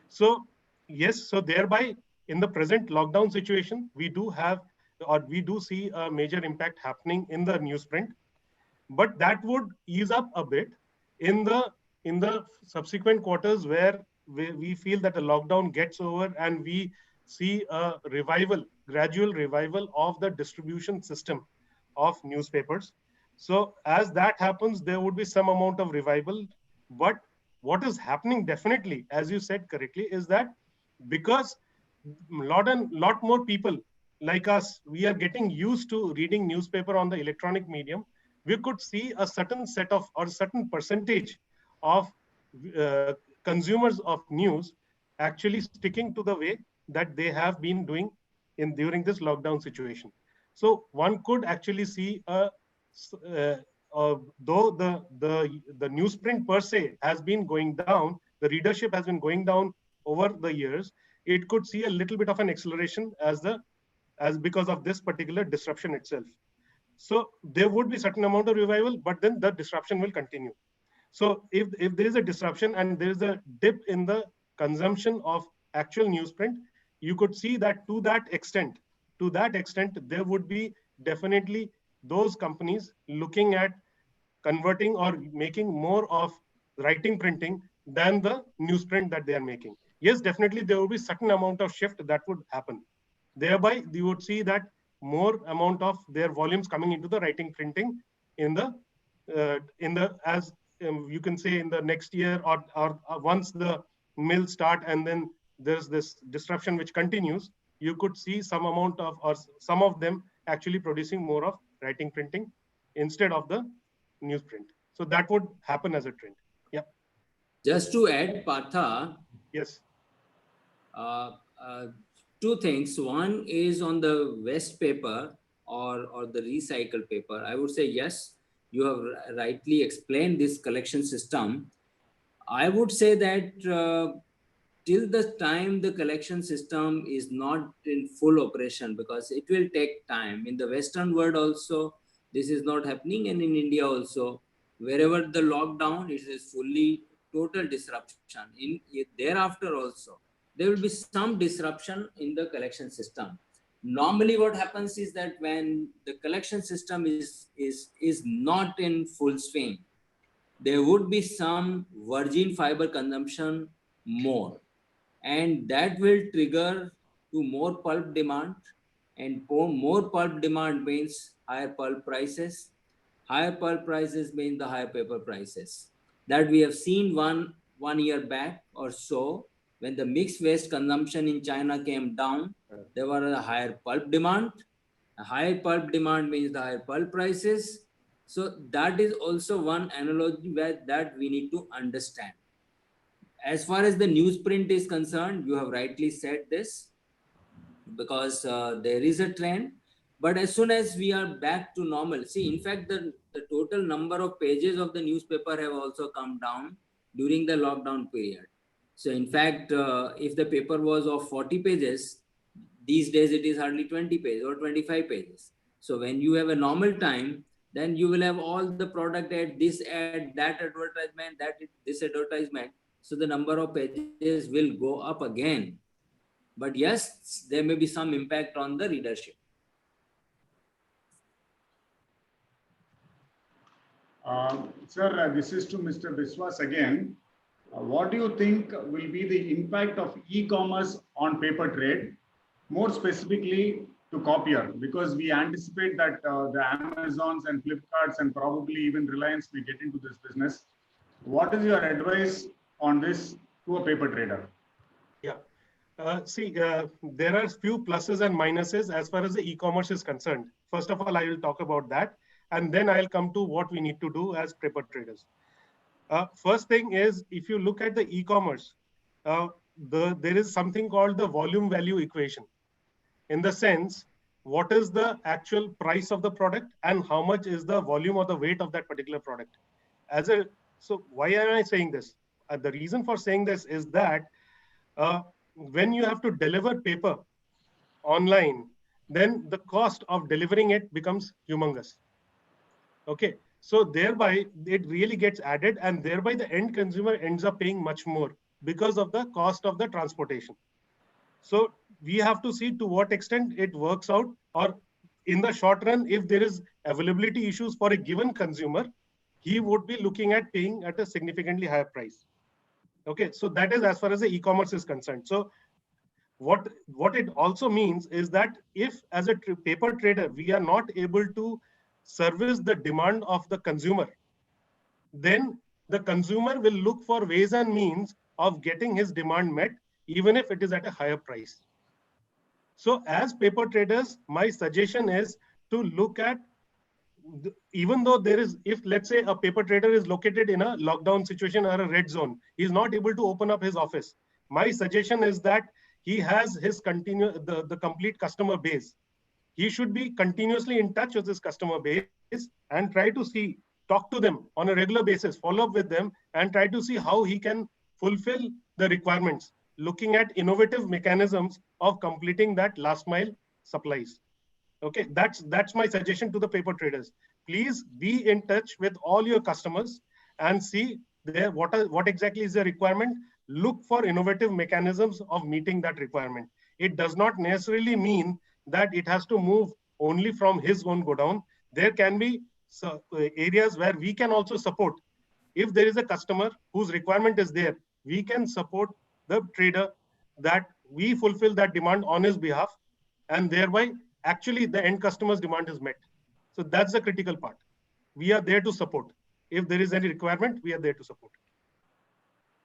So yes, so thereby in the present lockdown situation, we do see a major impact happening in the newsprint, but that would ease up a bit in the subsequent quarters, where we feel that the lockdown gets over and we see a gradual revival of the distribution system of newspapers. So as that happens, there would be some amount of revival. But what is happening definitely, as you said correctly, is that because lot more people like us, we are getting used to reading newspaper on the electronic medium, we could see a certain set of or certain percentage of uh, consumers of news actually sticking to the way that they have been doing during this lockdown situation. So one could actually see though the newsprint per se has been going down, the readership has been going down over the years, it could see a little bit of an acceleration as because of this particular disruption itself. So there would be certain amount of revival, but then the disruption will continue. So if there is a disruption and there is a dip in the consumption of actual newsprint, you could see that to that extent, there would be definitely those companies looking at converting or making more of writing printing than the newsprint that they are making. Yes, definitely there will be certain amount of shift that would happen. Thereby, you would see that more amount of their volumes coming into the writing printing in the as you can say in the next year, or once the mills start and then there's this disruption which continues, you could see some amount of, or some of them actually producing more of writing printing instead of the newsprint. So that would happen as a trend. Yeah. Just to add, Partha, Yes. uh, uh, two things. One is on the waste paper or the recycled paper. I would say yes, you have rightly explained this collection system. I would say that till the time the collection system is not in full operation, because it will take time. In the Western world also, this is not happening, and in India also, wherever the lockdown, it is fully total disruption. Thereafter also, there will be some disruption in the collection system. Normally, what happens is that when the collection system is not in full swing, there would be some virgin fiber consumption more, and that will trigger to more pulp demand, and more pulp demand means higher pulp prices. Higher pulp prices mean the higher paper prices. That we have seen one year back or so, when the mixed waste consumption in China came down, there were a higher pulp demand. A higher pulp demand means the higher pulp prices. So that is also one analogy that we need to understand. As far as the newsprint is concerned, you have rightly said this, because there is a trend. But as soon as we are back to normal, see, in fact, the total number of pages of the newspaper have also come down during the lockdown period. So in fact, if the paper was of 40 pages, these days it is hardly 20 pages or 25 pages. So when you have a normal time, then you will have all the product ad, that advertisement, this advertisement. So the number of pages will go up again. But yes, there may be some impact on the readership. Sir, this is to Mr. Biswas again. What do you think will be the impact of e-commerce on paper trade, more specifically to copier? Because we anticipate that the Amazons and Flipkarts and probably even Reliance may get into this business. What is your advice on this to a paper trader? Yeah. There are few pluses and minuses as far as the e-commerce is concerned. First of all, I will talk about that, and then I'll come to what we need to do as paper traders. First thing is, if you look at the e-commerce, there is something called the volume value equation. In the sense, what is the actual price of the product and how much is the volume or the weight of that particular product. So why am I saying this? The reason for saying this is that when you have to deliver paper online, then the cost of delivering it becomes humongous. Okay, so thereby it really gets added, and thereby the end consumer ends up paying much more because of the cost of the transportation. So we have to see to what extent it works out, or in the short run, if there is availability issues for a given consumer, he would be looking at paying at a significantly higher price. Okay, so that is as far as the e-commerce is concerned. So what it also means is that if as a paper trader, we are not able to service the demand of the consumer, then the consumer will look for ways and means of getting his demand met, even if it is at a higher price. So as paper traders, my suggestion is to look at, even though there is, if let's say a paper trader is located in a lockdown situation or a red zone, he is not able to open up his office. My suggestion is that he has his the complete customer base. He should be continuously in touch with his customer base and try to see, talk to them on a regular basis, follow up with them, and try to see how he can fulfill the requirements, looking at innovative mechanisms of completing that last mile supplies. Okay, that's my suggestion to the paper traders. Please be in touch with all your customers and see what exactly is the requirement. Look for innovative mechanisms of meeting that requirement. It does not necessarily mean that it has to move only from his own godown. There can be areas where we can also support. If there is a customer whose requirement is there, we can support the trader that we fulfill that demand on his behalf, and thereby actually the end customer's demand is met. So that's the critical part. We are there to support. If there is any requirement, we are there to support.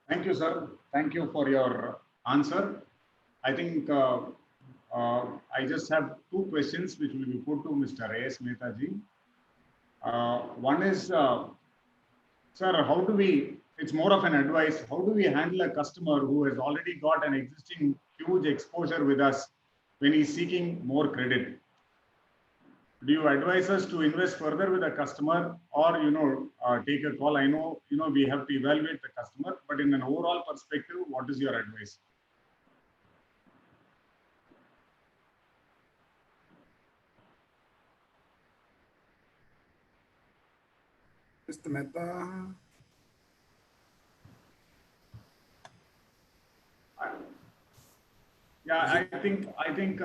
Thank you, sir. Thank you for your answer. I think I just have two questions which will be put to Mr. A.S. Mehtaji. One is, sir, how do we, it's more of an advice, how do we handle a customer who has already got an existing huge exposure with us when he's seeking more credit? Do you advise us to invest further with a customer, or take a call? I know we have to evaluate the customer, but in an overall perspective, what is your advice? Mr. Mehta. Yeah, I think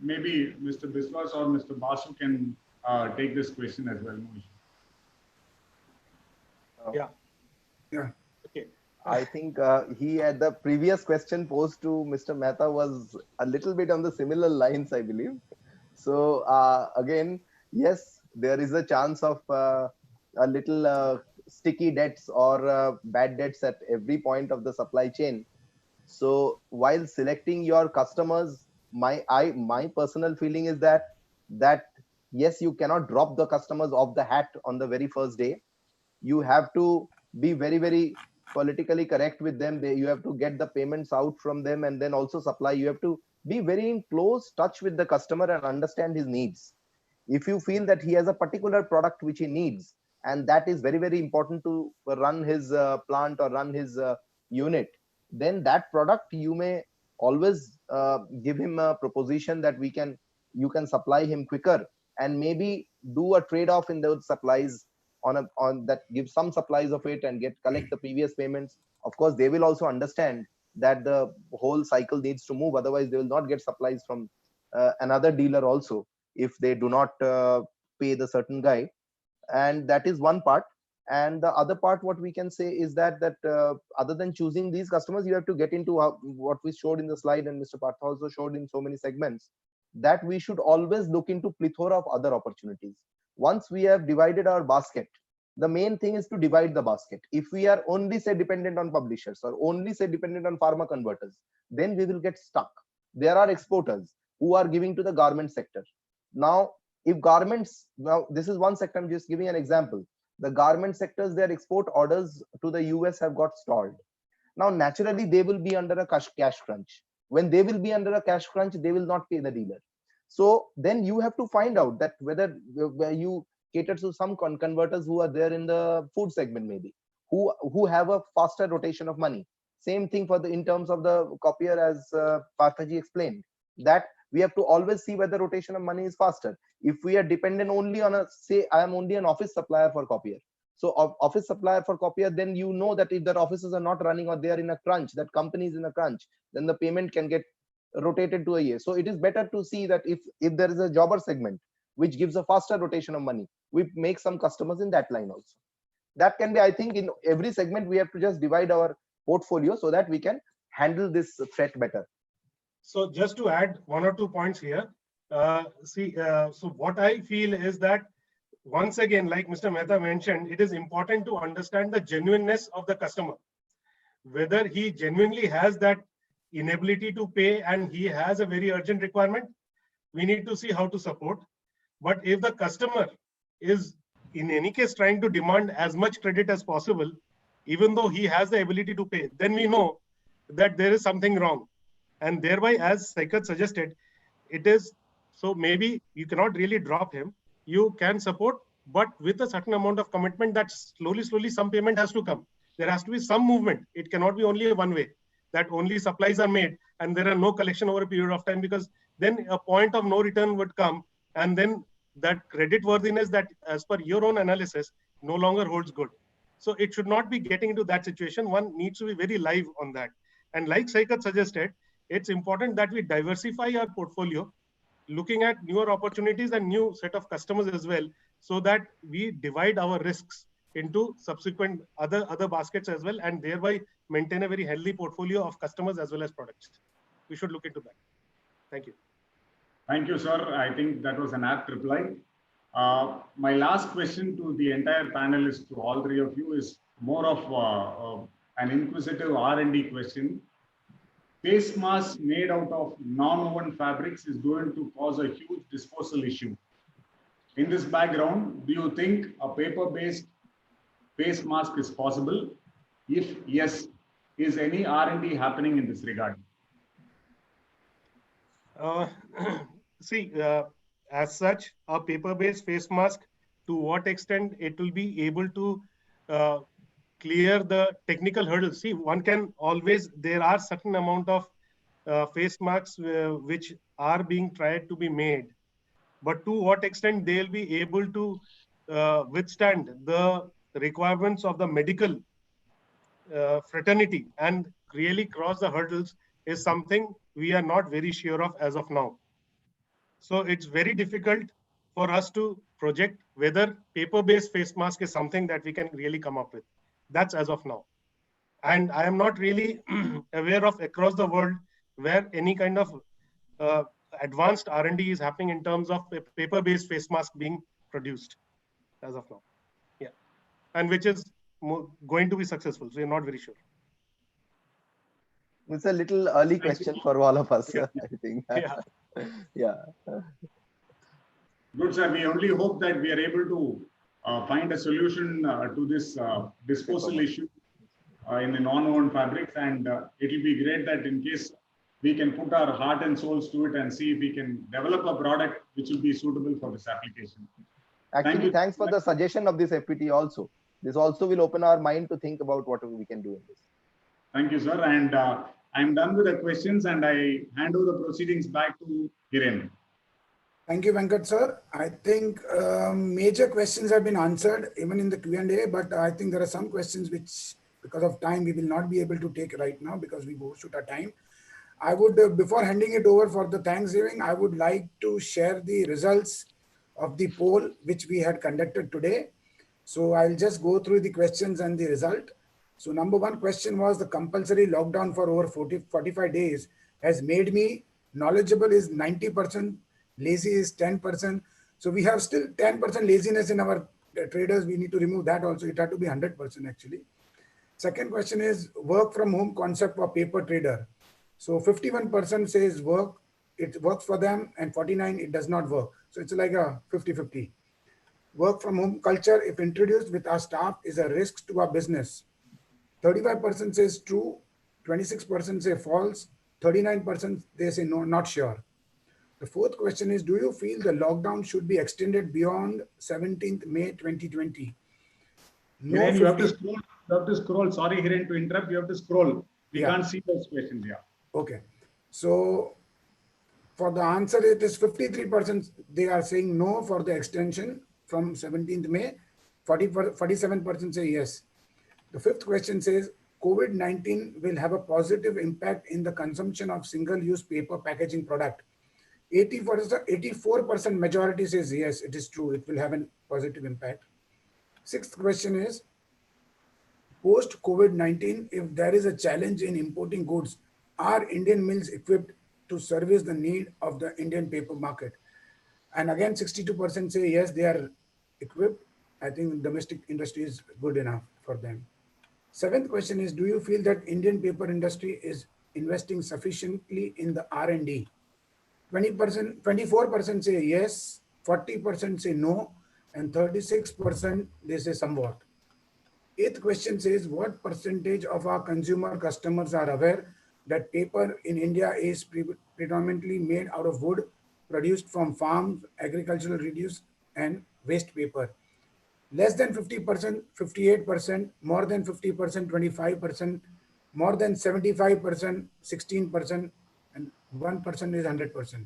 maybe Mr. Biswas or Mr. Basu can take this question as well. Yeah. Yeah. Okay. I think he had the previous question posed to Mr. Mehta was a little bit on the similar lines, I believe. So again, yes, there is a chance of a little sticky debts or bad debts at every point of the supply chain. So while selecting your customers, my personal feeling is that yes, you cannot drop the customers off the hat on the very first day. You have to be very, very politically correct with them. You have to get the payments out from them, and then also supply. You have to be very in close touch with the customer and understand his needs. If you feel that he has a particular product which he needs, and that is very, very important to run his plant or run his unit, then that product you may always give him a proposition that you can supply him quicker, and maybe do a trade-off in those supplies on that, give some supplies of it and collect the previous payments. Of course, they will also understand that the whole cycle needs to move, otherwise they will not get supplies from another dealer also if they do not pay the certain guy. And that is one part. And the other part, what we can say is that other than choosing these customers, you have to get into what we showed in the slide, and Mr. Partha also showed in so many segments, that we should always look into plethora of other opportunities. Once we have divided our basket, the main thing is to divide the basket. If we are only say dependent on publishers or only say dependent on pharma converters, then we will get stuck. There are exporters who are giving to the garment sector. Now, if garments, now this is one sector, I'm just giving an example. The garment sectors, their export orders to the US have got stalled. Now, naturally, they will be under a cash crunch. When they will be under a cash crunch, they will not pay the dealer. So then you have to find out that whether you cater to some converters who are there in the food segment, maybe, who have a faster rotation of money. Same thing for in terms of the copier, as Parthaji explained, that we have to always see whether rotation of money is faster. If we are dependent only on say, I am only an office supplier for copier. So office supplier for copier, then you know that if their offices are not running or they are in a crunch, that company is in a crunch, then the payment can get rotated to a year. So it is better to see that if there is a jobber segment which gives a faster rotation of money, we make some customers in that line also. That can be, I think, in every segment we have to just divide our portfolio so that we can handle this threat better. So just to add 1 or 2 points here, so what I feel is that, once again, like Mr. Mehta mentioned, it is important to understand the genuineness of the customer, whether he genuinely has that inability to pay and he has a very urgent requirement. We need to see how to support. But if the customer is in any case trying to demand as much credit as possible, even though he has the ability to pay, then we know that there is something wrong. And thereby, as Saikat suggested, it is, so maybe you cannot really drop him. You can support, but with a certain amount of commitment that slowly some payment has to come. There has to be some movement. It cannot be only one way, that only supplies are made and there are no collection over a period of time, because then a point of no return would come, and then that credit worthiness that, as per your own analysis, no longer holds good. So it should not be getting into that situation. One needs to be very live on that. And like Saikat suggested, it's important that we diversify our portfolio, looking at newer opportunities and new set of customers as well, so that we divide our risks into subsequent other baskets as well, and thereby maintain a very healthy portfolio of customers as well as products. We should look into that. Thank you. Thank you, sir. I think that was an apt reply. My last question to the entire panelists, to all three of you, is more of an inquisitive R&D question. Face masks made out of non-woven fabrics is going to cause a huge disposal issue. In this background, do you think a paper-based face mask is possible? If yes, is any R&D happening in this regard? As such, a paper-based face mask, to what extent it will be able to clear the technical hurdles? See, one can always, there are certain amount of face masks which are being tried to be made, but to what extent they'll be able to withstand the requirements of the medical fraternity and really cross the hurdles is something we are not very sure of as of now. So it's very difficult for us to project whether paper-based face mask is something that we can really come up with. That's as of now. And I am not really aware of across the world where any kind of advanced R&D is happening in terms of a paper-based face mask being produced as of now. Yeah. And which is going to be successful. So we're not very sure. It's a little early question for all of us, Yeah. I think. Yeah. Yeah. Good, sir. We only hope that we are able to find a solution to this disposal issue in the non-woven fabrics, and it will be great that in case we can put our heart and souls to it and see if we can develop a product which will be suitable for this application. Actually, thanks for the suggestion of this FPT also. This also will open our mind to think about what we can do in this. Thank you, sir. And I'm done with the questions, and I hand over the proceedings back to Hiren. Thank you, Venkat sir. I think major questions have been answered even in the Q&A, but I think there are some questions which, because of time, we will not be able to take right now because we overshoot our time. I would, before handing it over for the Thanksgiving, I would like to share the results of the poll which we had conducted today. So I'll just go through the questions and the result. So number one question was, the compulsory lockdown for over 45 days has made me knowledgeable is 90%, lazy is 10%. So we have still 10% laziness in our traders. We need to remove that also. It had to be 100% actually. Second question is work from home concept for paper trader. So 51% says it works for them, and 49% it does not work. So it's like a 50-50. Work from home culture, if introduced with our staff, is a risk to our business. 35% says true, 26% say false, 39% they say no, not sure. The fourth question is, do you feel the lockdown should be extended beyond 17th May 2020? No, Hiren, you have to scroll. You have to scroll. Sorry, Hiren, to interrupt. You have to scroll. We can't see those questions here. Okay. So for the answer, it is 53%. They are saying no for the extension from 17th May. 47% say yes. The fifth question says, COVID-19 will have a positive impact in the consumption of single-use paper packaging product. 84% majority says yes, it is true. It will have a positive impact. Sixth question is, post COVID-19, if there is a challenge in importing goods, are Indian mills equipped to service the need of the Indian paper market? And again, 62% say yes, they are equipped. I think domestic industry is good enough for them. Seventh question is, do you feel that Indian paper industry is investing sufficiently in the R&D? 24% say yes, 40% say no, and 36% they say somewhat. Eighth question says, what percentage of our consumer customers are aware that paper in India is predominantly made out of wood produced from farms, agricultural reduce, and waste paper? Less than 50%, 58%, more than 50%, 25%, more than 75%, 16%, and 1% is 100%.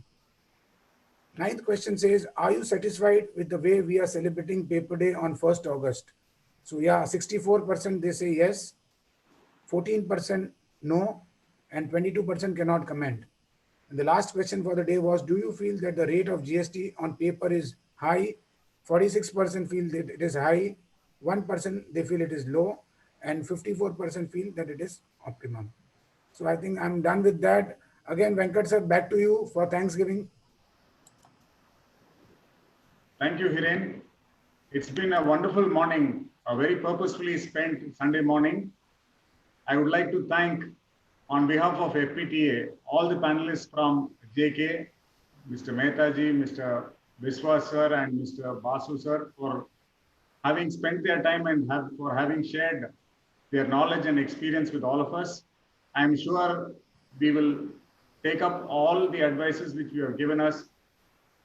Ninth question says, are you satisfied with the way we are celebrating Paper Day on 1st August? So yeah, 64% they say yes, 14% no, and 22% cannot comment. And the last question for the day was, do you feel that the rate of GST on paper is high? 46% feel that it is high, 1% they feel it is low, and 54% feel that it is optimum. So I think I'm done with that. Again, Venkat sir, back to you for Thanksgiving. Thank you, Hiren. It's been a wonderful morning, a very purposefully spent Sunday morning. I would like to thank, on behalf of FPTA, all the panelists from JK, Mr. Mehtaji, Mr. Biswas sir, and Mr. Basu sir for having spent their time and for having shared their knowledge and experience with all of us. I'm sure we will take up all the advices which you have given us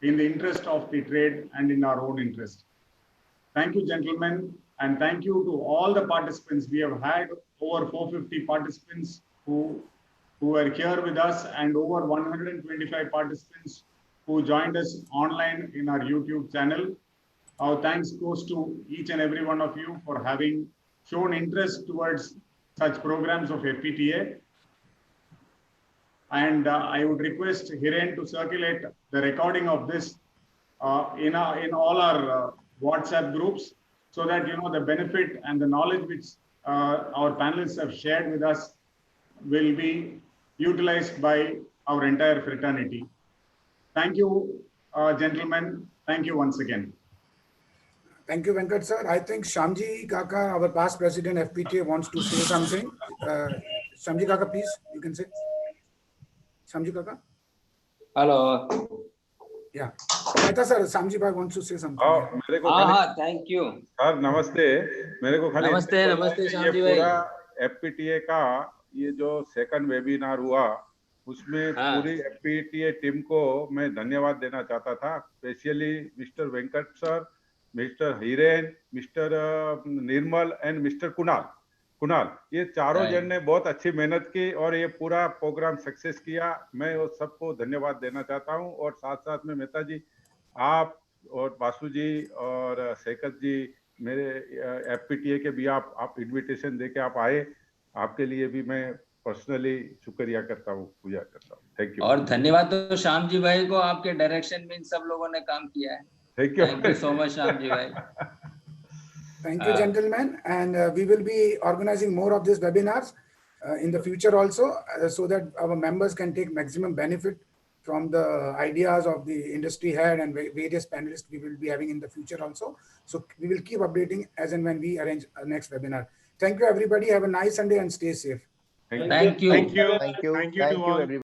in the interest of the trade and in our own interest. Thank you, gentlemen, and thank you to all the participants. We have had over 450 participants who were here with us, and over 125 participants who joined us online in our YouTube channel. Our thanks goes to each and every one of you for having shown interest towards such programs of FPTA. And I would request Hiren to circulate the recording of this in all our WhatsApp groups, so that the benefit and the knowledge which our panelists have shared with us will be utilized by our entire fraternity. Thank you, gentlemen. Thank you once again. Thank you, Venkat sir. I think Shamji Kaka, our past president FPTA, wants to say something. Shamji Kaka, please, you can say. Shamji Kaka. Hello. Yeah. Mehta sir, Samji bhai wants to say something. हाँ Yeah. मेरे को हाँ खाली हाँ, thank you. Sir नमस्ते, मेरे को खाली नमस्ते, इतना बोलना है नमस्ते कि ये श्यामजी भाई। पूरा एफपीटीए का ये जो सेकंड वेबिनार हुआ उसमें हाँ। पूरी एफपीटीए टीम को मैं धन्यवाद देना चाहता था, specially mister Venkat sir, mister Hiren, mister Nirmal and mister Kunal. ये चारों जन ने बहुत अच्छी मेहनत की और ये पूरा प्रोग्राम सक्सेस किया। मैं वो सबको धन्यवाद देना चाहता हूँ। और साथ साथ में मेहता जी, आप और बासु जी और सैकत जी, मेरे एफपीटीए के भी आप इनविटेशन देके आप आए, आपके लिए भी मैं पर्सनली शुक्रिया करता हूँ, पूजा करता हूँ। Thank you. और धन्यवाद तो श्याम जी भाई को, आपके डायरेक्शन में इन सब लोगों ने काम किया है। Thank you so much Shyam ji भाई। Thank you, gentlemen. And we will be organizing more of these webinars in the future also, so that our members can take maximum benefit from the ideas of the industry head and various panelists we will be having in the future also. So we will keep updating as and when we arrange a next webinar. Thank you, everybody. Have a nice Sunday and stay safe. Thank you. Thank you. Thank you. Thank you to all. Everybody.